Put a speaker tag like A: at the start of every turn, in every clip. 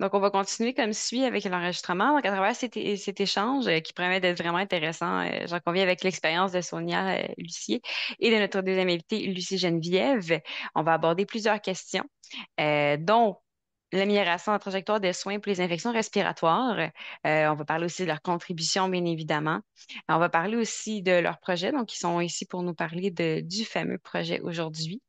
A: Donc, on va continuer comme suit avec l'enregistrement. Donc, à travers cet échange qui promet d'être vraiment intéressant, j'en conviens avec l'expérience de Sonia Lucier et de notre deuxième invitée, Lucie Geneviève. On va aborder plusieurs questions, dont l'amélioration de la trajectoire des soins pour les infections respiratoires. On va parler aussi de leur contribution, bien évidemment. On va parler aussi de leurs projets. Donc, ils sont ici pour nous parler du fameux projet aujourd'hui.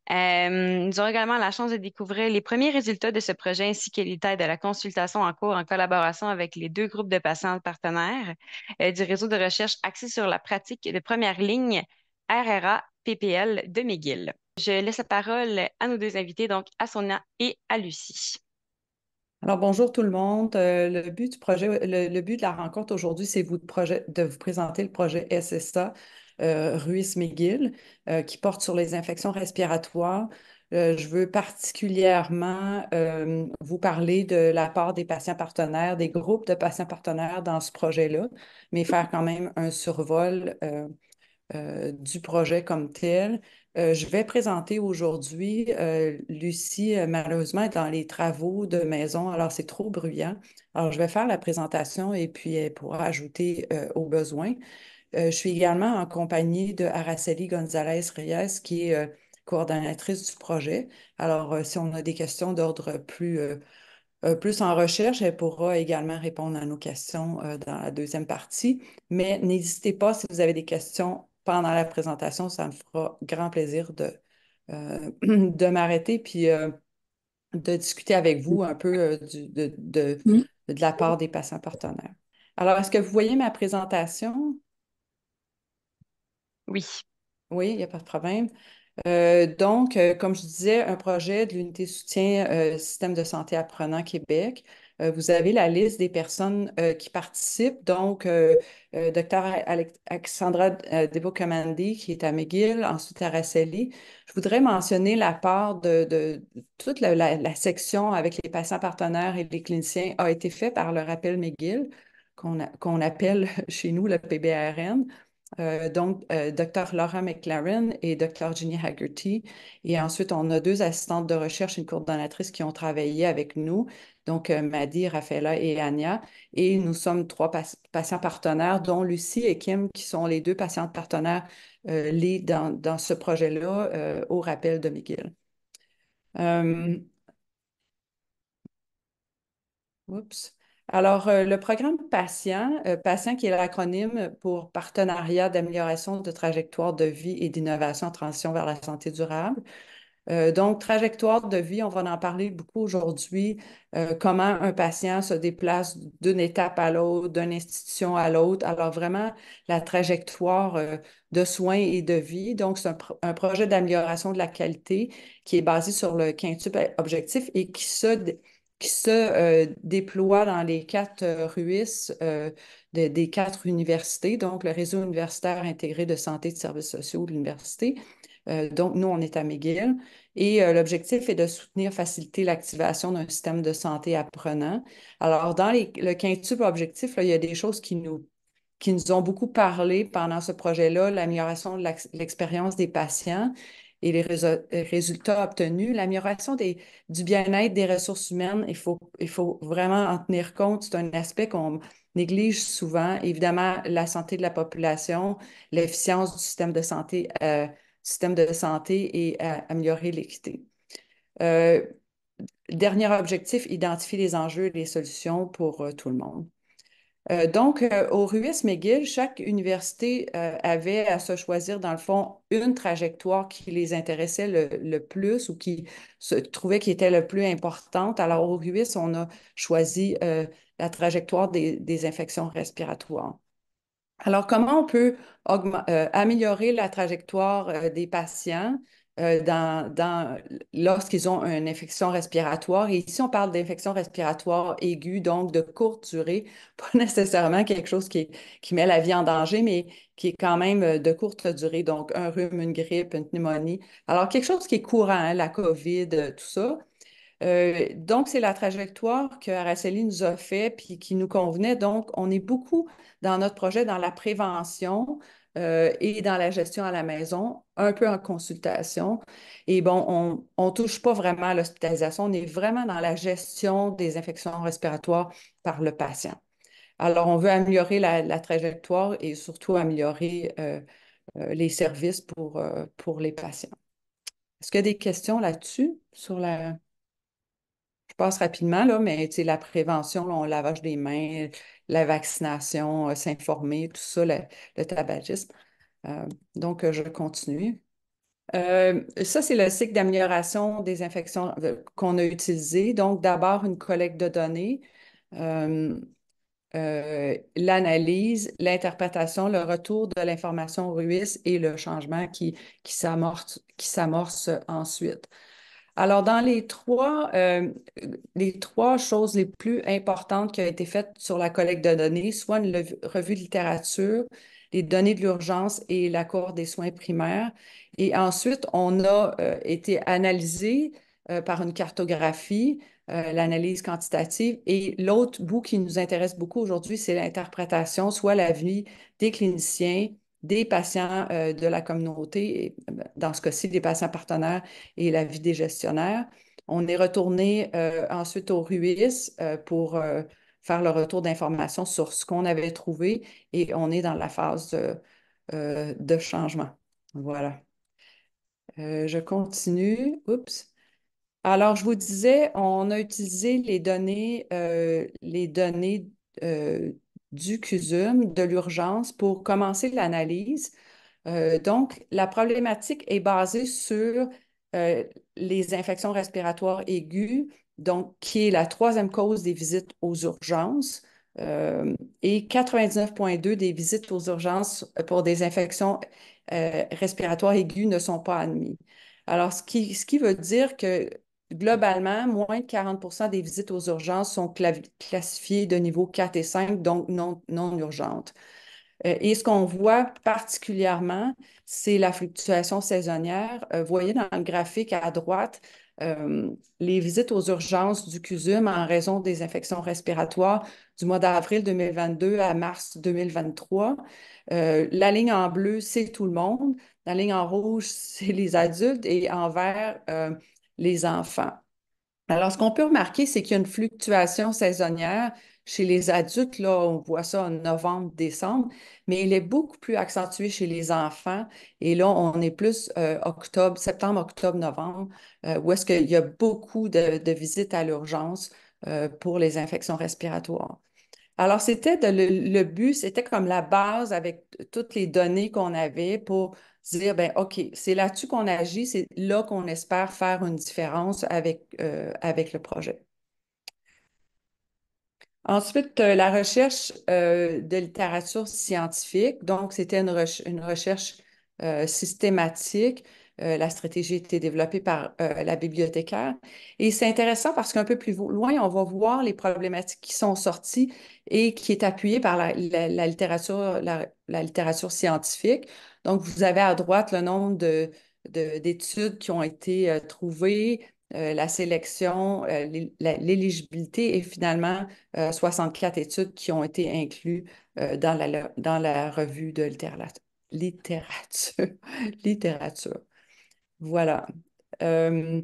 A: Nous aurons également la chance de découvrir les premiers résultats de ce projet ainsi que les détails de la consultation en cours en collaboration avec les deux groupes de patients partenaires du réseau de recherche axé sur la pratique de première ligne RRA-PPL de McGill. Je laisse la parole à nos deux invités, donc à Sonia et à Lucie.
B: Alors, bonjour tout le monde. Le but du projet, le but de la rencontre aujourd'hui, c'est de vous présenter le projet SSA Ruiz-McGill qui porte sur les infections respiratoires. Je veux particulièrement vous parler de la part des patients partenaires, des groupes de patients partenaires dans ce projet-là, mais faire quand même un survol du projet comme tel. Je vais présenter aujourd'hui, Lucie, malheureusement, est dans les travaux de maison, alors c'est trop bruyant. Alors, je vais faire la présentation et puis elle pourra ajouter au besoin. Je suis également en compagnie de Araceli González-Reyes, qui est coordonnatrice du projet. Alors, si on a des questions d'ordre plus en recherche, elle pourra également répondre à nos questions dans la deuxième partie. Mais n'hésitez pas, si vous avez des questions pendant la présentation, ça me fera grand plaisir de m'arrêter puis de discuter avec vous un peu de la part des patients partenaires. Alors, est-ce que vous voyez ma présentation?
A: Oui.
B: Oui, il n'y a pas de problème. Comme je disais, un projet de l'unité de soutien Système de santé apprenant Québec. Vous avez la liste des personnes qui participent. Dr. Alexandra Debo-Kamandi, qui est à McGill, ensuite Araceli. Je voudrais mentionner la part de toute la section avec les patients partenaires et les cliniciens a été fait par le rappel McGill, qu'on appelle chez nous le PBRN. Dr. Laura McLaren et Dr. Ginny Haggerty. Et ensuite, on a deux assistantes de recherche, une coordonnatrice qui ont travaillé avec nous, Maddy, Rafaela et Anya. Et nous sommes trois patients partenaires, dont Lucie et Kim, qui sont les deux patientes partenaires liées dans ce projet-là au rappel de McGill. Euh, Oups. Alors, le programme patient qui est l'acronyme pour Partenariat d'amélioration de trajectoire de vie et d'innovation en transition vers la santé durable. Trajectoire de vie, on va en parler beaucoup aujourd'hui. Comment un patient se déplace d'une étape à l'autre, d'une institution à l'autre. Alors, vraiment, la trajectoire de soins et de vie. Donc, c'est un projet d'amélioration de la qualité qui est basé sur le quintuple objectif et qui se déploie dans les quatre RUIS des quatre universités, donc le réseau universitaire intégré de santé et de services sociaux de l'université. Nous, on est à McGill. Et l'objectif est de soutenir, faciliter l'activation d'un système de santé apprenant. Alors, dans le quintuple objectif, là, il y a des choses qui nous ont beaucoup parlé pendant ce projet-là, l'amélioration de l'expérience des patients et les résultats obtenus, l'amélioration du bien-être des ressources humaines. Il faut vraiment en tenir compte. C'est un aspect qu'on néglige souvent. Évidemment, la santé de la population, l'efficience du système de santé et améliorer l'équité. Euh, Dernier objectif, identifier les enjeux et les solutions pour tout le monde. Au RUS McGill, chaque université avait à se choisir, dans le fond, une trajectoire qui les intéressait le plus ou qui se trouvait qui était le plus importante. Alors, au RUS, on a choisi la trajectoire des infections respiratoires. Alors, comment on peut améliorer la trajectoire des patients lorsqu'ils ont une infection respiratoire? Et ici, on parle d'infection respiratoire aiguë, donc de courte durée, pas nécessairement quelque chose qui met la vie en danger, mais qui est quand même de courte durée, donc un rhume, une grippe, une pneumonie. Alors, quelque chose qui est courant, hein, la COVID, tout ça. C'est la trajectoire que Araceli nous a fait puis qui nous convenait. Donc, on est beaucoup dans notre projet dans la prévention, et dans la gestion à la maison, un peu en consultation. Et bon, on ne touche pas vraiment à l'hospitalisation, on est vraiment dans la gestion des infections respiratoires par le patient. Alors, on veut améliorer la trajectoire et surtout améliorer les services pour les patients. Est-ce qu'il y a des questions là-dessus? Je passe rapidement, là, mais tu sais, la prévention, là, on lavage des mains, la vaccination, s'informer, tout ça, le tabagisme. Donc, je continue. Ça, c'est le cycle d'amélioration des infections qu'on a utilisé. Donc, d'abord, une collecte de données. Euh, L'analyse, l'interprétation, le retour de l'information au RUIS et le changement qui s'amorce ensuite. Alors, dans les trois choses les plus importantes qui ont été faites sur la collecte de données, soit une revue de littérature, les données de l'urgence et la cohorte des soins primaires. Et ensuite, on a été analysé par une cartographie, l'analyse quantitative. Et l'autre bout qui nous intéresse beaucoup aujourd'hui, c'est l'interprétation, soit la vie des cliniciens, des patients de la communauté, et, dans ce cas-ci, des patients partenaires et la vie des gestionnaires. On est retourné ensuite au RUIS pour faire le retour d'informations sur ce qu'on avait trouvé et on est dans la phase de changement. Voilà. Je continue. Oups. Alors, je vous disais, on a utilisé les données euh, du CUSUM, de l'urgence, pour commencer l'analyse. Donc, la problématique est basée sur euh, les infections respiratoires aiguës, donc qui est la troisième cause des visites aux urgences, et 99,2 des visites aux urgences pour des infections respiratoires aiguës ne sont pas admises. Alors, ce qui veut dire que globalement, moins de 40 des visites aux urgences sont classifiées de niveau 4 et 5, donc non urgentes. Et ce qu'on voit particulièrement, c'est la fluctuation saisonnière. Vous voyez dans le graphique à droite, les visites aux urgences du CUSUM en raison des infections respiratoires du mois d'avril 2022 à mars 2023. La ligne en bleu, c'est tout le monde. La ligne en rouge, c'est les adultes et en vert, les enfants. Alors, ce qu'on peut remarquer, c'est qu'il y a une fluctuation saisonnière. Chez les adultes, là, on voit ça en novembre, décembre, mais il est beaucoup plus accentué chez les enfants. Et là, on est plus septembre, octobre, novembre, où est-ce qu'il y a beaucoup de visites à l'urgence pour les infections respiratoires. Alors, le but, c'était comme la base avec toutes les données qu'on avait pour dire, ben, OK, c'est là-dessus qu'on agit, c'est là qu'on espère faire une différence avec le projet. Ensuite, la recherche de littérature scientifique. Donc, c'était une recherche systématique. La stratégie a été développée par la bibliothécaire. Et c'est intéressant parce qu'un peu plus loin, on va voir les problématiques qui sont sorties et qui est appuyée par la littérature scientifique. Donc, vous avez à droite le nombre d'études qui ont été trouvées, la sélection, l'éligibilité et finalement 64 études qui ont été incluses dans la revue de littérature. Littérature. Voilà. Euh,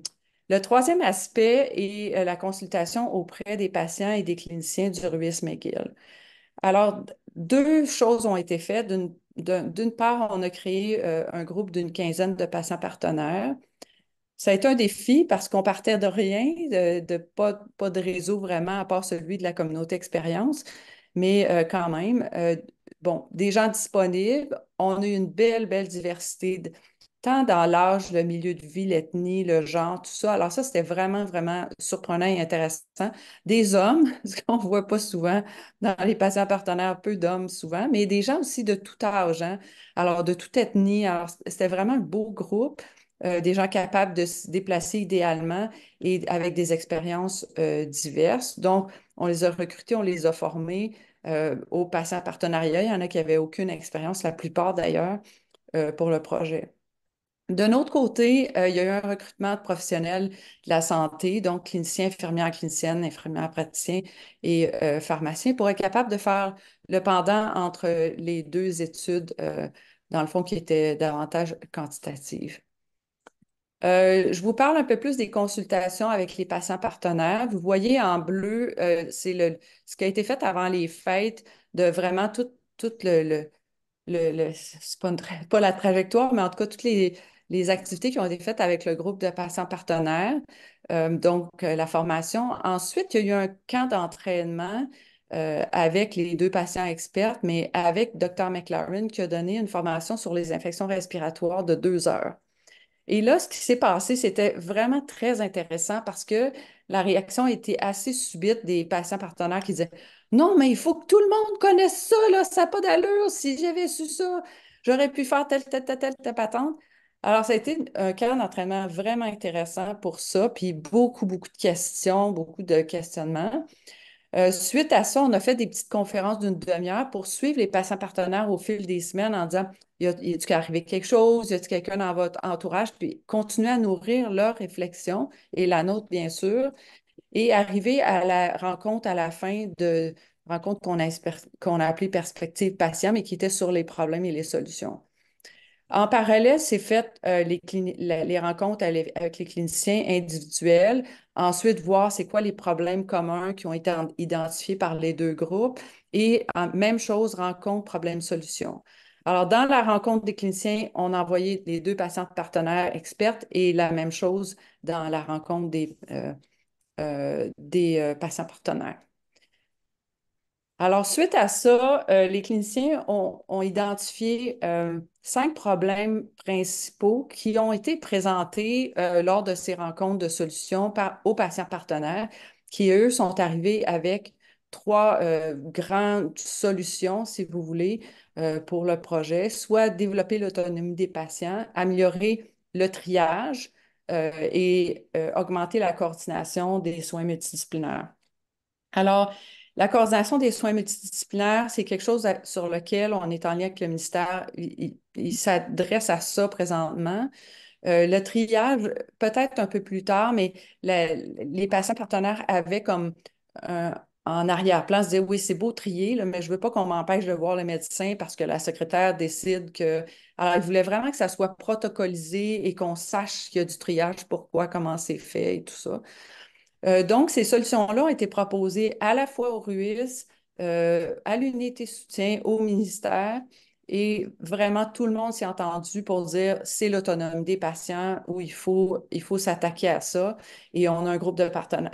B: le troisième aspect est la consultation auprès des patients et des cliniciens du RUIS McGill. Alors, deux choses ont été faites. D'une part, on a créé un groupe d'une quinzaine de patients partenaires. Ça a été un défi parce qu'on partait de rien, pas de réseau vraiment, à part celui de la communauté expérience, mais quand même, bon, des gens disponibles. On a eu une belle diversité, tant dans l'âge, le milieu de vie, l'ethnie, le genre, tout ça. Alors ça, c'était vraiment surprenant et intéressant. Des hommes, ce qu'on ne voit pas souvent dans les patients partenaires, peu d'hommes souvent, mais des gens aussi de tout âge, hein. Alors, de toute ethnie. Alors, c'était vraiment un beau groupe des gens capables de se déplacer idéalement et avec des expériences diverses. Donc, on les a recrutés, on les a formés au patient partenariat. Il y en a qui n'avaient aucune expérience, la plupart d'ailleurs, pour le projet. D'un autre côté, il y a eu un recrutement de professionnels de la santé, donc cliniciens, infirmières, cliniciennes, infirmières, praticiens et pharmaciens, pour être capable de faire le pendant entre les deux études dans le fond, qui était davantage quantitative. Je vous parle un peu plus des consultations avec les patients partenaires. Vous voyez en bleu, c'est ce qui a été fait avant les fêtes de vraiment tout c'est pas, pas la trajectoire, mais en tout cas, toutes les activités qui ont été faites avec le groupe de patients partenaires. La formation. Ensuite, il y a eu un camp d'entraînement avec les deux patients experts, mais avec Dr. McLaren qui a donné une formation sur les infections respiratoires de 2 heures. Et là, ce qui s'est passé, c'était vraiment très intéressant parce que la réaction était assez subite des patients partenaires qui disaient non, mais il faut que tout le monde connaisse ça, là, ça n'a pas d'allure. Si j'avais su ça, j'aurais pu faire telle patente. Alors, ça a été un cadre d'entraînement vraiment intéressant pour ça, puis beaucoup, beaucoup de questions, beaucoup de questionnements. Suite à ça, on a fait des petites conférences d'une demi-heure pour suivre les patients partenaires au fil des semaines en disant, y a-t-il arrivé quelque chose? Y a-t-il quelqu'un dans votre entourage? Puis continuer à nourrir leur réflexion et la nôtre, bien sûr, et arriver à la rencontre à la fin de rencontre qu'on a appelée Perspective patient, mais qui était sur les problèmes et les solutions. En parallèle, c'est fait les rencontres avec les cliniciens individuels. Ensuite, voir c'est quoi les problèmes communs qui ont été identifiés par les deux groupes. Et même chose, rencontre, problème, solution. Alors, dans la rencontre des cliniciens, on a envoyé les deux patients partenaires expertes et la même chose dans la rencontre des patients partenaires. Alors, suite à ça, les cliniciens ont identifié 5 problèmes principaux qui ont été présentés lors de ces rencontres de solutions aux patients partenaires, qui, eux, sont arrivés avec 3 grandes solutions, si vous voulez, pour le projet, soit développer l'autonomie des patients, améliorer le triage et augmenter la coordination des soins multidisciplinaires. Alors, la coordination des soins multidisciplinaires, c'est quelque chose sur lequel on est en lien avec le ministère. Il s'adresse à ça présentement. Le triage, peut-être un peu plus tard, mais les patients partenaires avaient comme euh, en arrière-plan, se disaient, oui, c'est beau trier, là, mais je ne veux pas qu'on m'empêche de voir le médecin parce que la secrétaire décide que... Alors, ils voulaient vraiment que ça soit protocolisé et qu'on sache qu'il y a du triage, pourquoi, comment c'est fait et tout ça. Donc, ces solutions-là ont été proposées à la fois au RUIS, à l'unité soutien, au ministère, et vraiment tout le monde s'est entendu pour dire c'est l'autonomie des patients où il faut s'attaquer à ça. Et on a un groupe de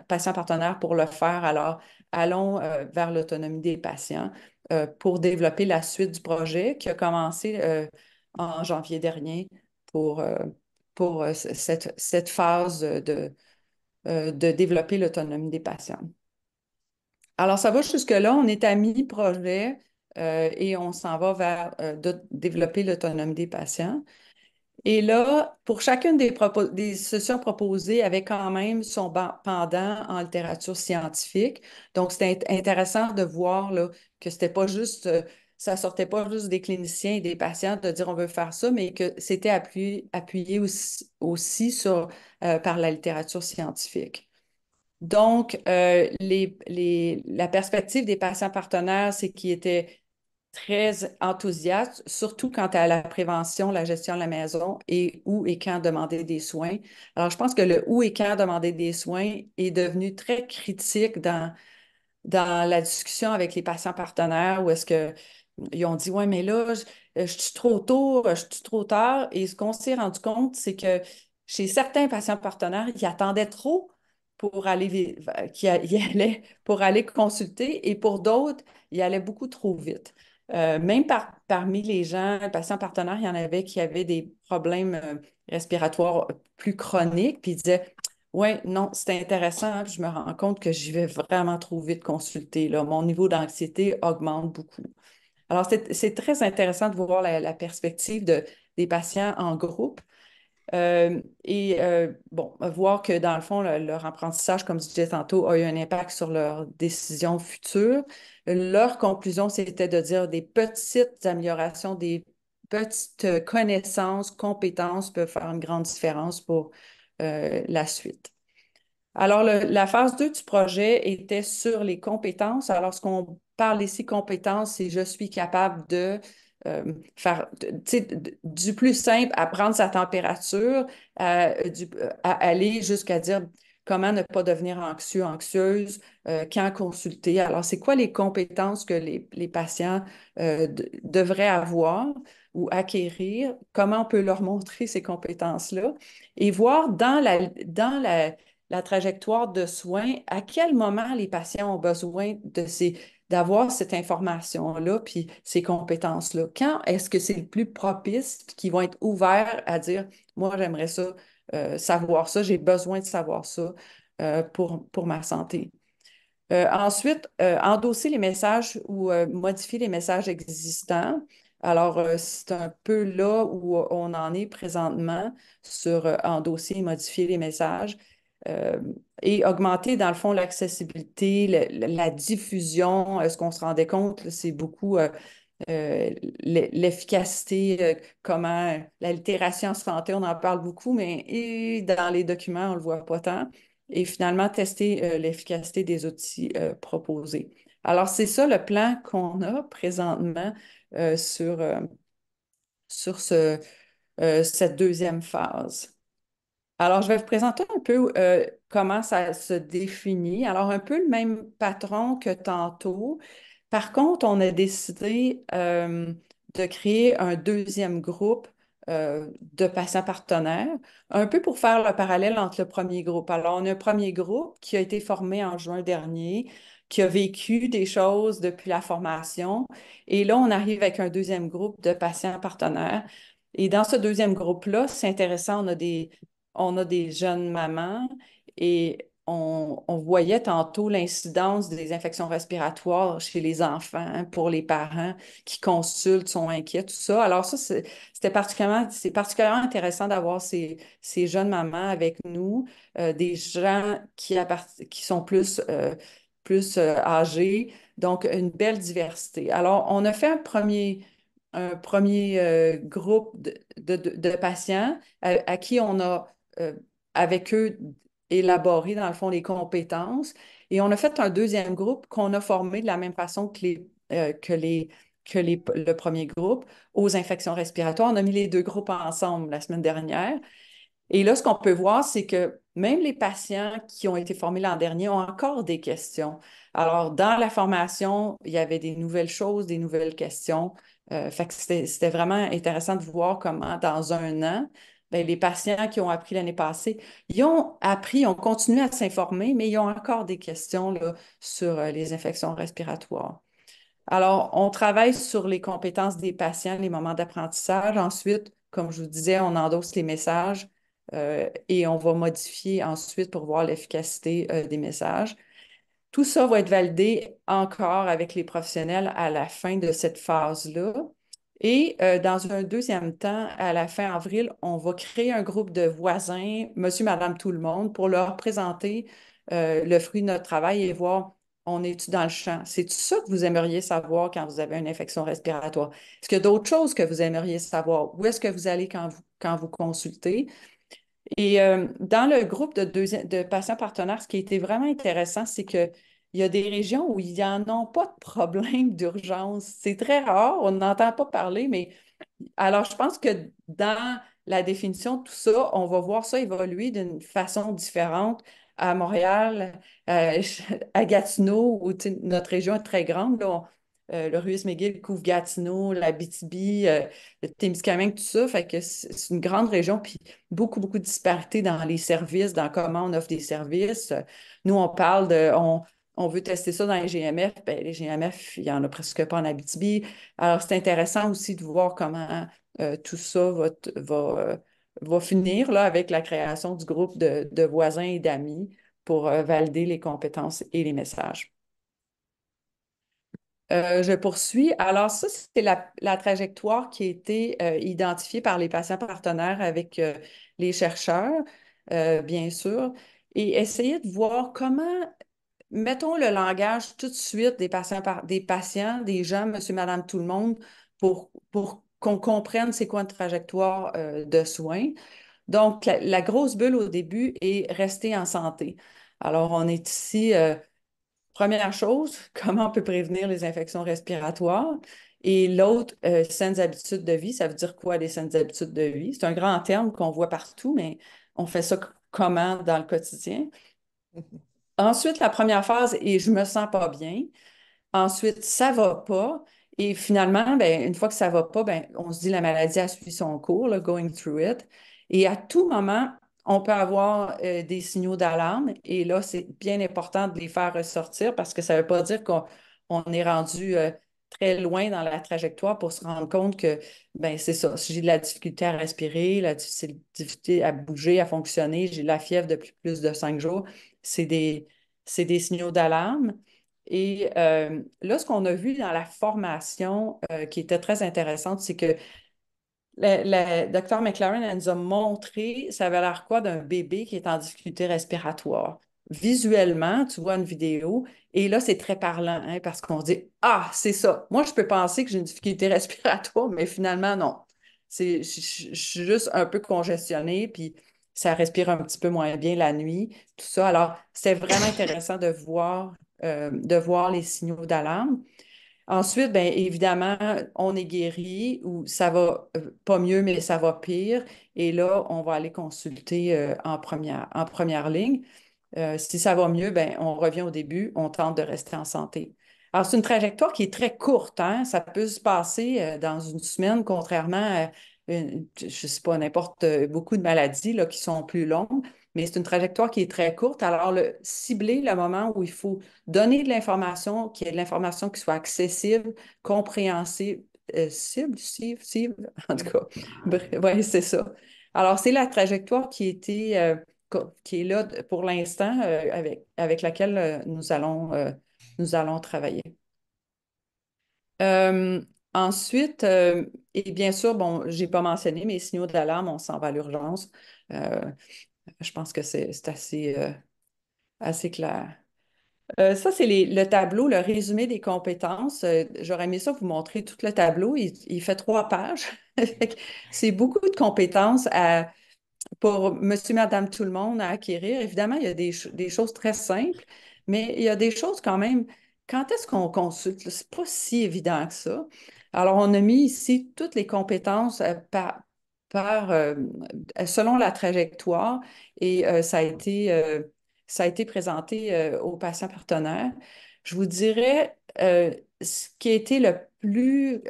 B: patients partenaires pour le faire. Alors, allons vers l'autonomie des patients pour développer la suite du projet qui a commencé en janvier dernier pour cette phase de développer l'autonomie des patients. Alors, ça va jusque-là, on est à mi-projet et on s'en va vers développer l'autonomie des patients. Et là, pour chacune des solutions proposées, avait quand même son pendant en littérature scientifique. Donc, c'était intéressant de voir là, que c'était pas juste, ça sortait pas juste des cliniciens et des patients de dire on veut faire ça, mais que c'était appuyé aussi par la littérature scientifique. Donc, la perspective des patients partenaires, c'est qu'ils étaient très enthousiastes, surtout quant à la prévention, la gestion de la maison et où et quand demander des soins. Alors, je pense que le où et quand demander des soins est devenu très critique dans la discussion avec les patients partenaires où est-ce qu'ils ont dit, ouais, mais là, je suis trop tôt, je suis trop tard. Et ce qu'on s'est rendu compte, c'est que chez certains patients partenaires, ils attendaient trop pour y allaient pour aller consulter et pour d'autres, ils allaient beaucoup trop vite. Même parmi les gens, patients partenaires, il y en avait qui avaient des problèmes respiratoires plus chroniques, puis ils disaient, oui, non, c'est intéressant, hein, puis je me rends compte que j'y vais vraiment trop vite consulter, là. Mon niveau d'anxiété augmente beaucoup. Alors, c'est très intéressant de voir la perspective des patients en groupe bon, voir que dans le fond, leur apprentissage, comme je disais tantôt, a eu un impact sur leurs décisions futures. Leur conclusion, c'était de dire des petites améliorations, des petites connaissances, compétences peuvent faire une grande différence pour la suite. Alors, la phase 2 du projet était sur les compétences. Alors, ce qu'on parle ici, compétences, c'est je suis capable de, faire, tu sais, du plus simple à prendre sa température, à aller jusqu'à dire comment ne pas devenir anxieux, anxieuse, quand consulter. Alors, c'est quoi les compétences que les patients devraient avoir ou acquérir? Comment on peut leur montrer ces compétences-là? Et voir dans la trajectoire de soins, à quel moment les patients ont besoin d'avoir cette information-là, puis ces compétences-là. Quand est-ce que c'est le plus propice, puis qu'ils vont être ouverts à dire, moi, j'aimerais ça, savoir ça, j'ai besoin de savoir ça pour ma santé. Ensuite, endosser les messages ou modifier les messages existants. Alors, c'est un peu là où on en est présentement sur endosser et modifier les messages euh, et augmenter, dans le fond, l'accessibilité, la diffusion. Ce qu'on se rendait compte, là, c'est beaucoup l'efficacité, comment la littératie en santé, on en parle beaucoup, mais et dans les documents, on ne le voit pas tant. Et finalement, tester l'efficacité des outils proposés. Alors, c'est ça le plan qu'on a présentement sur cette deuxième phase. Alors, je vais vous présenter un peu comment ça se définit. Alors, un peu le même patron que tantôt. Par contre, on a décidé de créer un deuxième groupe de patients partenaires, un peu pour faire le parallèle entre le premier groupe. Alors, on a un premier groupe qui a été formé en juin dernier, qui a vécu des choses depuis la formation. Et là, on arrive avec un deuxième groupe de patients partenaires. Et dans ce deuxième groupe-là, c'est intéressant, on a des jeunes mamans et on voyait tantôt l'incidence des infections respiratoires chez les enfants, hein, pour les parents qui consultent, sont inquiets, tout ça. Alors ça, c'est particulièrement intéressant d'avoir ces jeunes mamans avec nous, des gens qui sont plus âgés, donc une belle diversité. Alors, on a fait un premier groupe de patients à qui on a euh, avec eux élaborer, dans le fond, les compétences. Et on a fait un deuxième groupe qu'on a formé de la même façon que le premier groupe aux infections respiratoires. On a mis les deux groupes ensemble la semaine dernière. Et là, ce qu'on peut voir, c'est que même les patients qui ont été formés l'an dernier ont encore des questions. Alors, dans la formation, il y avait des nouvelles choses, des nouvelles questions. Fait que c'était vraiment intéressant de voir comment, dans un an, ben, les patients qui ont appris l'année passée, ils ont appris, ils ont continué à s'informer, mais ils ont encore des questions là, sur les infections respiratoires. Alors, on travaille sur les compétences des patients, les moments d'apprentissage. Ensuite, comme je vous disais, on endosse les messages et on va modifier ensuite pour voir l'efficacité des messages. Tout ça va être validé encore avec les professionnels à la fin de cette phase-là. Et dans un deuxième temps, à la fin avril, on va créer un groupe de voisins, monsieur, madame, tout le monde, pour leur présenter le fruit de notre travail et voir, on est-tu dans le champ? C'est ça que vous aimeriez savoir quand vous avez une infection respiratoire? Est-ce qu'il y a d'autres choses que vous aimeriez savoir? Où est-ce que vous allez quand vous consultez? Et dans le groupe de patients partenaires, ce qui a été vraiment intéressant, c'est qu'il y a des régions où il n'y en a pas de problème d'urgence. C'est très rare, on n'entend pas parler, mais alors je pense que dans la définition de tout ça, on va voir ça évoluer d'une façon différente à Montréal, euh, à Gatineau, où tu sais, notre région est très grande. Là, le Ruiz-McGill couvre Gatineau, l'Abitibi, le Témiscamingue, tout ça. Fait que c'est une grande région, puis beaucoup, beaucoup de disparités dans les services, dans comment on offre des services. Nous, on parle on veut tester ça dans les GMF. Ben, les GMF, il n'y en a presque pas en Abitibi. Alors, c'est intéressant aussi de voir comment tout ça va finir là, avec la création du groupe de voisins et d'amis pour valider les compétences et les messages. Je poursuis. Alors, ça, c'est la trajectoire qui a été identifiée par les patients partenaires avec les chercheurs, bien sûr, et essayer de voir comment, mettons le langage tout de suite des patients, des gens, monsieur, madame, tout le monde, pour qu'on comprenne c'est quoi une trajectoire de soins. Donc, la grosse bulle au début est rester en santé. Alors, on est ici. Première chose, comment on peut prévenir les infections respiratoires? Et l'autre, saines habitudes de vie. Ça veut dire quoi, les saines habitudes de vie? C'est un grand terme qu'on voit partout, mais on fait ça comment dans le quotidien? Ensuite, la première phase est je me sens pas bien. Ensuite, ça va pas. Et finalement, ben, une fois que ça va pas, ben, on se dit la maladie a suivi son cours, là, going through it. Et à tout moment, on peut avoir des signaux d'alarme. Et là, c'est bien important de les faire ressortir parce que ça ne veut pas dire qu'on est rendu très loin dans la trajectoire pour se rendre compte que, ben, c'est ça. Si j'ai de la difficulté à respirer, difficulté à bouger, à fonctionner, j'ai de la fièvre depuis plus de 5 jours, c'est c'est des signaux d'alarme. Et là, ce qu'on a vu dans la formation qui était très intéressante, c'est que le docteur McLaren elle nous a montré, ça avait l'air quoi d'un bébé qui est en difficulté respiratoire. Visuellement, tu vois une vidéo, et là, c'est très parlant, hein, parce qu'on dit, ah, c'est ça. Moi, je peux penser que j'ai une difficulté respiratoire, mais finalement, non. Je suis juste un peu congestionnée, puis ça respire un petit peu moins bien la nuit, tout ça. Alors, c'est vraiment intéressant de voir les signaux d'alarme. Ensuite, bien évidemment, on est guéri ou ça va pas mieux, mais ça va pire. Et là, on va aller consulter en première ligne. Si ça va mieux, ben, on revient au début, on tente de rester en santé. Alors, c'est une trajectoire qui est très courte, hein? Ça peut se passer dans une semaine, contrairement à, je ne sais pas, n'importe, beaucoup de maladies là, qui sont plus longues, mais c'est une trajectoire qui est très courte. Alors, cibler le moment où il faut donner de l'information, qu'il y ait de l'information qui soit accessible, compréhensible, en tout cas, oui, c'est ça. Alors, c'est la trajectoire qui est là pour l'instant avec laquelle nous allons travailler. Euh, ensuite, et bien sûr, bon, j'ai pas mentionné mes signaux d'alarme, on s'en va à l'urgence. Euh, je pense que c'est assez clair. Ça, c'est le tableau, le résumé des compétences. J'aurais aimé ça vous montrer tout le tableau. Il fait 3 pages. C'est beaucoup de compétences pour monsieur, madame, tout le monde à acquérir. Évidemment, il y a des choses très simples, mais il y a des choses quand même. Quand est-ce qu'on consulte? C'est pas si évident que ça. Alors, on a mis ici toutes les compétences selon la trajectoire et ça a été présenté aux patients partenaires. Je vous dirais, ce qui a été le plus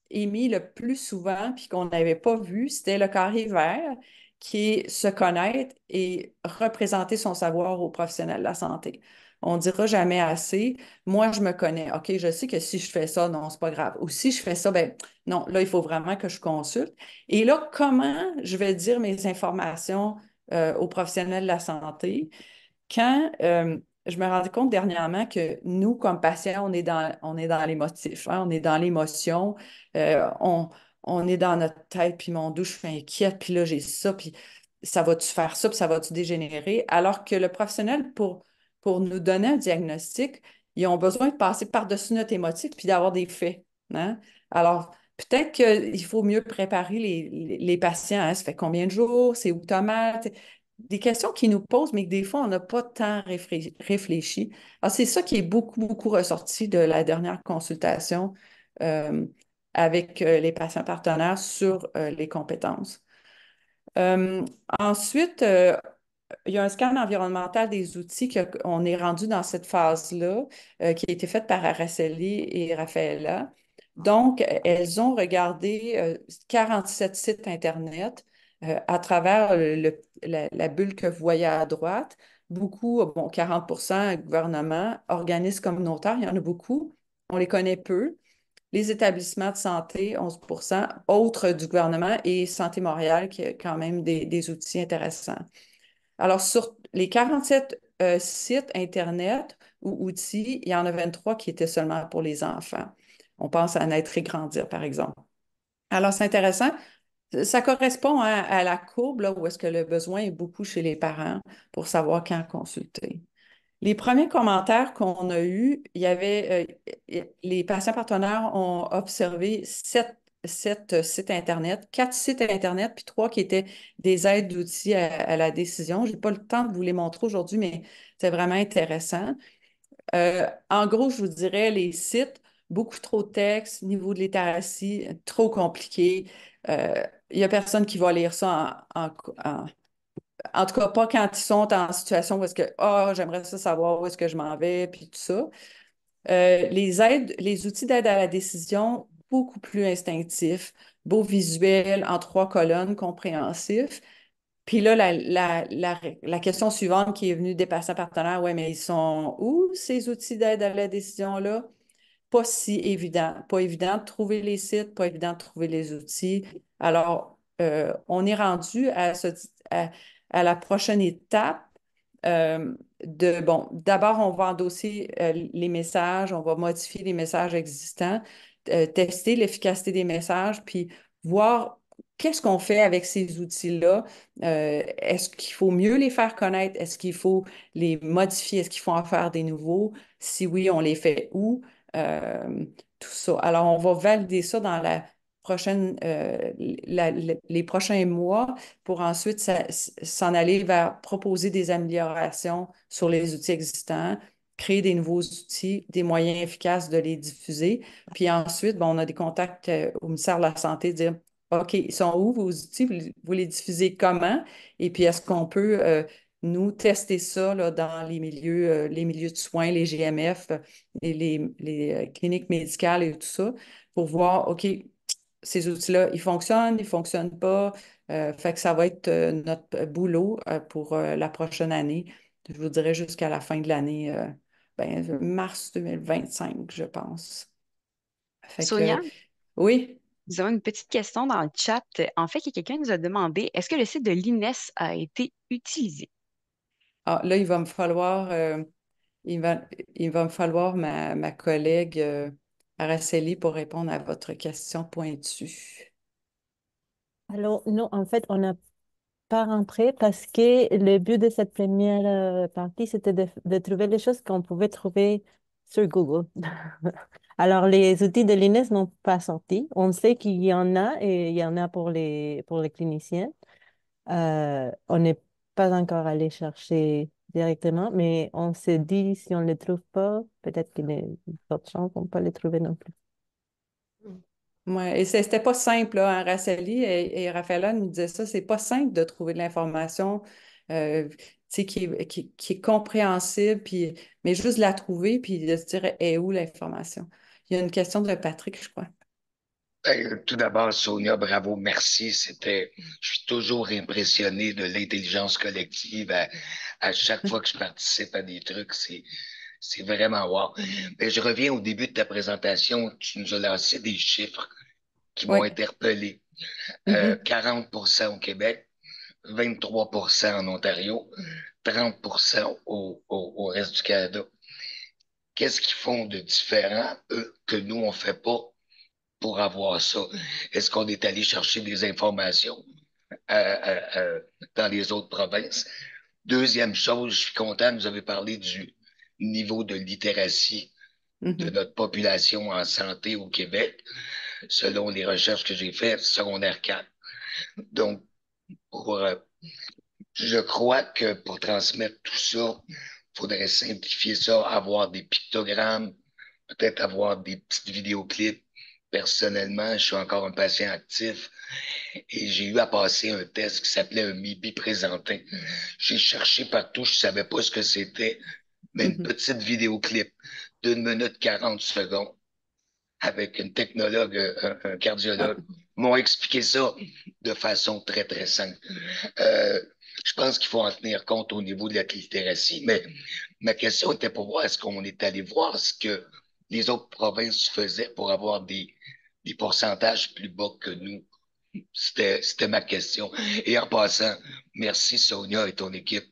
B: émis le plus souvent, puis qu'on n'avait pas vu, c'était le carré vert qui est se connaître et représenter son savoir aux professionnels de la santé. On ne dira jamais assez. Moi, je me connais. OK, je sais que si je fais ça, non, c'est pas grave. Ou si je fais ça, ben non, là, il faut vraiment que je consulte. Et là, comment je vais dire mes informations aux professionnels de la santé? Quand je me rendais compte dernièrement que nous, comme patients, on est dans l'émotif, hein, on est dans l'émotion, euh, on, on est dans notre tête, puis mon dos, je suis inquiète, puis là, j'ai ça, puis ça va-tu faire ça, puis ça va-tu dégénérer? Alors que le professionnel, pour nous donner un diagnostic, ils ont besoin de passer par-dessus notre émotif, puis d'avoir des faits, hein? Alors, peut-être qu'il faut mieux préparer les patients, hein. Ça fait combien de jours? C'est où t'as mal? Des questions qui nous posent, mais que des fois, on n'a pas tant réfléchi. Alors, c'est ça qui est beaucoup, beaucoup ressorti de la dernière consultation euh, avec les patients partenaires sur les compétences. Euh, ensuite, il y a un scan environnemental des outils qu'on est rendu dans cette phase-là, qui a été faite par Araceli et Raffaella. Donc, elles ont regardé 47 sites Internet à travers la bulle que vous voyez à droite. Beaucoup, bon, 40% gouvernement, organismes communautaires, il y en a beaucoup. On les connaît peu. Les établissements de santé, 11%, autres du gouvernement et Santé Montréal, qui a quand même des outils intéressants. Alors, sur les 47 sites Internet ou outils, il y en a 23 qui étaient seulement pour les enfants. On pense à naître et grandir, par exemple. Alors, c'est intéressant. Ça correspond à la courbe là, où est-ce que le besoin est beaucoup chez les parents pour savoir quand consulter. Les premiers commentaires qu'on a eus, il y avait, les patients partenaires ont observé sept sites Internet, 4 sites Internet, puis 3 qui étaient des aides d'outils à la décision. Je n'ai pas le temps de vous les montrer aujourd'hui, mais c'est vraiment intéressant. En gros, je vous dirais les sites, beaucoup trop de texte, niveau de littératie, trop compliqué. Il n'y a personne qui va lire ça en tout cas, pas quand ils sont en situation où est-ce que, ah, j'aimerais ça savoir où est-ce que je m'en vais, puis tout ça. Les outils d'aide à la décision, beaucoup plus instinctifs, beau visuel, en 3 colonnes, compréhensif. Puis là, la question suivante qui est venue des patients partenaires, ouais, mais ils sont où ces outils d'aide à la décision-là? Pas si évident. Pas évident de trouver les sites, pas évident de trouver les outils. Alors, on est rendu à la prochaine étape bon, d'abord, on va endosser les messages, on va modifier les messages existants, tester l'efficacité des messages, puis voir qu'est-ce qu'on fait avec ces outils-là. Est-ce qu'il faut mieux les faire connaître? Est-ce qu'il faut les modifier? Est-ce qu'il faut en faire des nouveaux? Si oui, on les fait où? Euh, tout ça. Alors, on va valider ça dans la prochaine, les prochains mois pour ensuite s'en aller vers proposer des améliorations sur les outils existants, créer des nouveaux outils, des moyens efficaces de les diffuser. Puis ensuite, bon, on a des contacts au ministère de la Santé, dire, OK, ils sont où vos outils? Vous les diffusez comment? Et puis, est-ce qu'on peut, nous, tester ça là, dans les milieux de soins, les GMF, et les cliniques médicales et tout ça, pour voir, OK, ces outils-là, ils fonctionnent pas. Fait que ça va être notre boulot pour la prochaine année. Je vous dirais jusqu'à la fin de l'année, mars 2025, je pense. Fait que
A: Sonia,
B: oui.
A: nous avons une petite question dans le chat. En fait, il y a quelqu'un qui nous a demandé, est-ce que le site de l'INES a été utilisé?
B: Ah, là, il va, il va me falloir ma collègue Araceli pour répondre à votre question pointue.
C: Alors, non, en fait, on n'a pas rentré parce que le but de cette première partie, c'était de trouver les choses qu'on pouvait trouver sur Google. Alors, les outils de l'INES n'ont pas sorti. On sait qu'il y en a et il y en a pour les cliniciens. On n'est pas encore allé chercher directement, mais on s'est dit, si on ne les trouve pas, peut-être qu'il y a une forte chance qu'on ne peut pas les trouver non plus.
B: Ouais, et c'était pas simple, là, hein, Raceli et Raphaëlla nous disaient ça, c'est pas simple de trouver de l'information tu sais, qui est compréhensible, puis, mais juste la trouver, puis de se dire, est où l'information? Il y a une question de Patrick, je crois.
D: Tout d'abord, Sonia, bravo, merci. Je suis toujours impressionné de l'intelligence collective à chaque fois que je participe à des trucs. C'est vraiment wow. Mais je reviens au début de ta présentation. Tu nous as lancé des chiffres qui m'ont
B: Oui.
D: interpellé.
B: Mhm.
D: 40% au Québec, 23% en Ontario, 30% au reste du Canada. Qu'est-ce qu'ils font de différent, eux, que nous, on fait pas pour avoir ça? Est-ce qu'on est allé chercher des informations dans les autres provinces? Deuxième chose, je suis content, vous avez parlé du niveau de littératie de
B: Mhm.
D: notre population en santé au Québec, selon les recherches que j'ai faites, secondaire 4. Donc, pour, je crois que pour transmettre tout ça, il faudrait simplifier ça, avoir des pictogrammes, peut-être avoir des petites vidéoclips. Personnellement, je suis encore un patient actif et j'ai eu à passer un test qui s'appelait un MIBI présenté. J'ai cherché partout, je savais pas ce que c'était, mais une
B: Mhm.
D: petite vidéoclip d'1 minute 40 secondes avec une technologue, un
B: Ah,
D: cardiologue, m'ont expliqué ça de façon très, très simple. Euh, je pense qu'il faut en tenir compte au niveau de la littératie, mais ma question était pour voir, est-ce qu'on est allé voir ce que les autres provinces faisaient pour avoir des pourcentages plus bas que nous? C'était ma question. Et en passant, merci Sonia et ton équipe.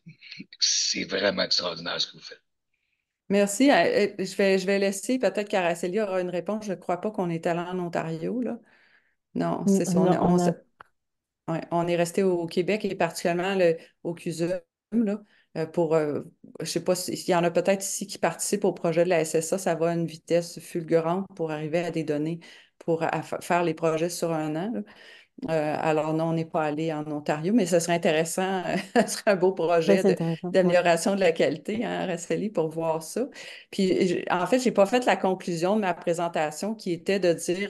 D: C'est vraiment extraordinaire ce que vous faites.
B: merci. Je vais laisser, peut-être qu'Araceli aura une réponse. Je ne crois pas qu'on est allé en Ontario, là. Non, c'est ça.
C: Non, on a.
B: Ouais, on est resté au Québec et particulièrement au CUSUM, là, pour, je sais pas s'il y en a peut-être ici qui participent au projet de la SSA, ça va à une vitesse fulgurante pour arriver à des données pour faire les projets sur un an, là. Alors non, on n'est pas allé en Ontario, mais ce serait intéressant, ce serait un beau projet
C: Très intéressant. Ouais.
B: d'amélioration de la qualité, hein, Araceli, pour voir ça. Puis, en fait, j'ai pas fait la conclusion de ma présentation qui était de dire,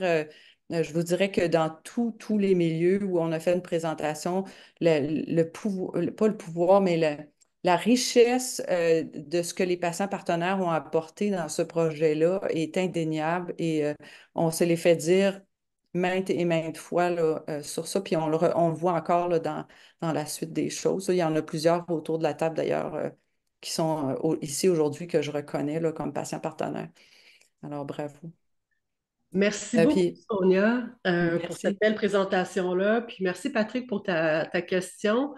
B: je vous dirais que dans tous les milieux où on a fait une présentation, le pouvoir, pas le pouvoir, mais la richesse de ce que les patients partenaires ont apporté dans ce projet-là est indéniable et on se les fait dire maintes et maintes fois là, sur ça, puis on le voit encore là, dans la suite des choses. Il y en a plusieurs autour de la table d'ailleurs qui sont ici aujourd'hui que je reconnais là, comme patients partenaires. Alors, bravo.
E: Merci beaucoup,
B: Puis,
E: Sonia, pour cette
B: merci.
E: belle présentation-là. Puis merci, Patrick, pour ta question.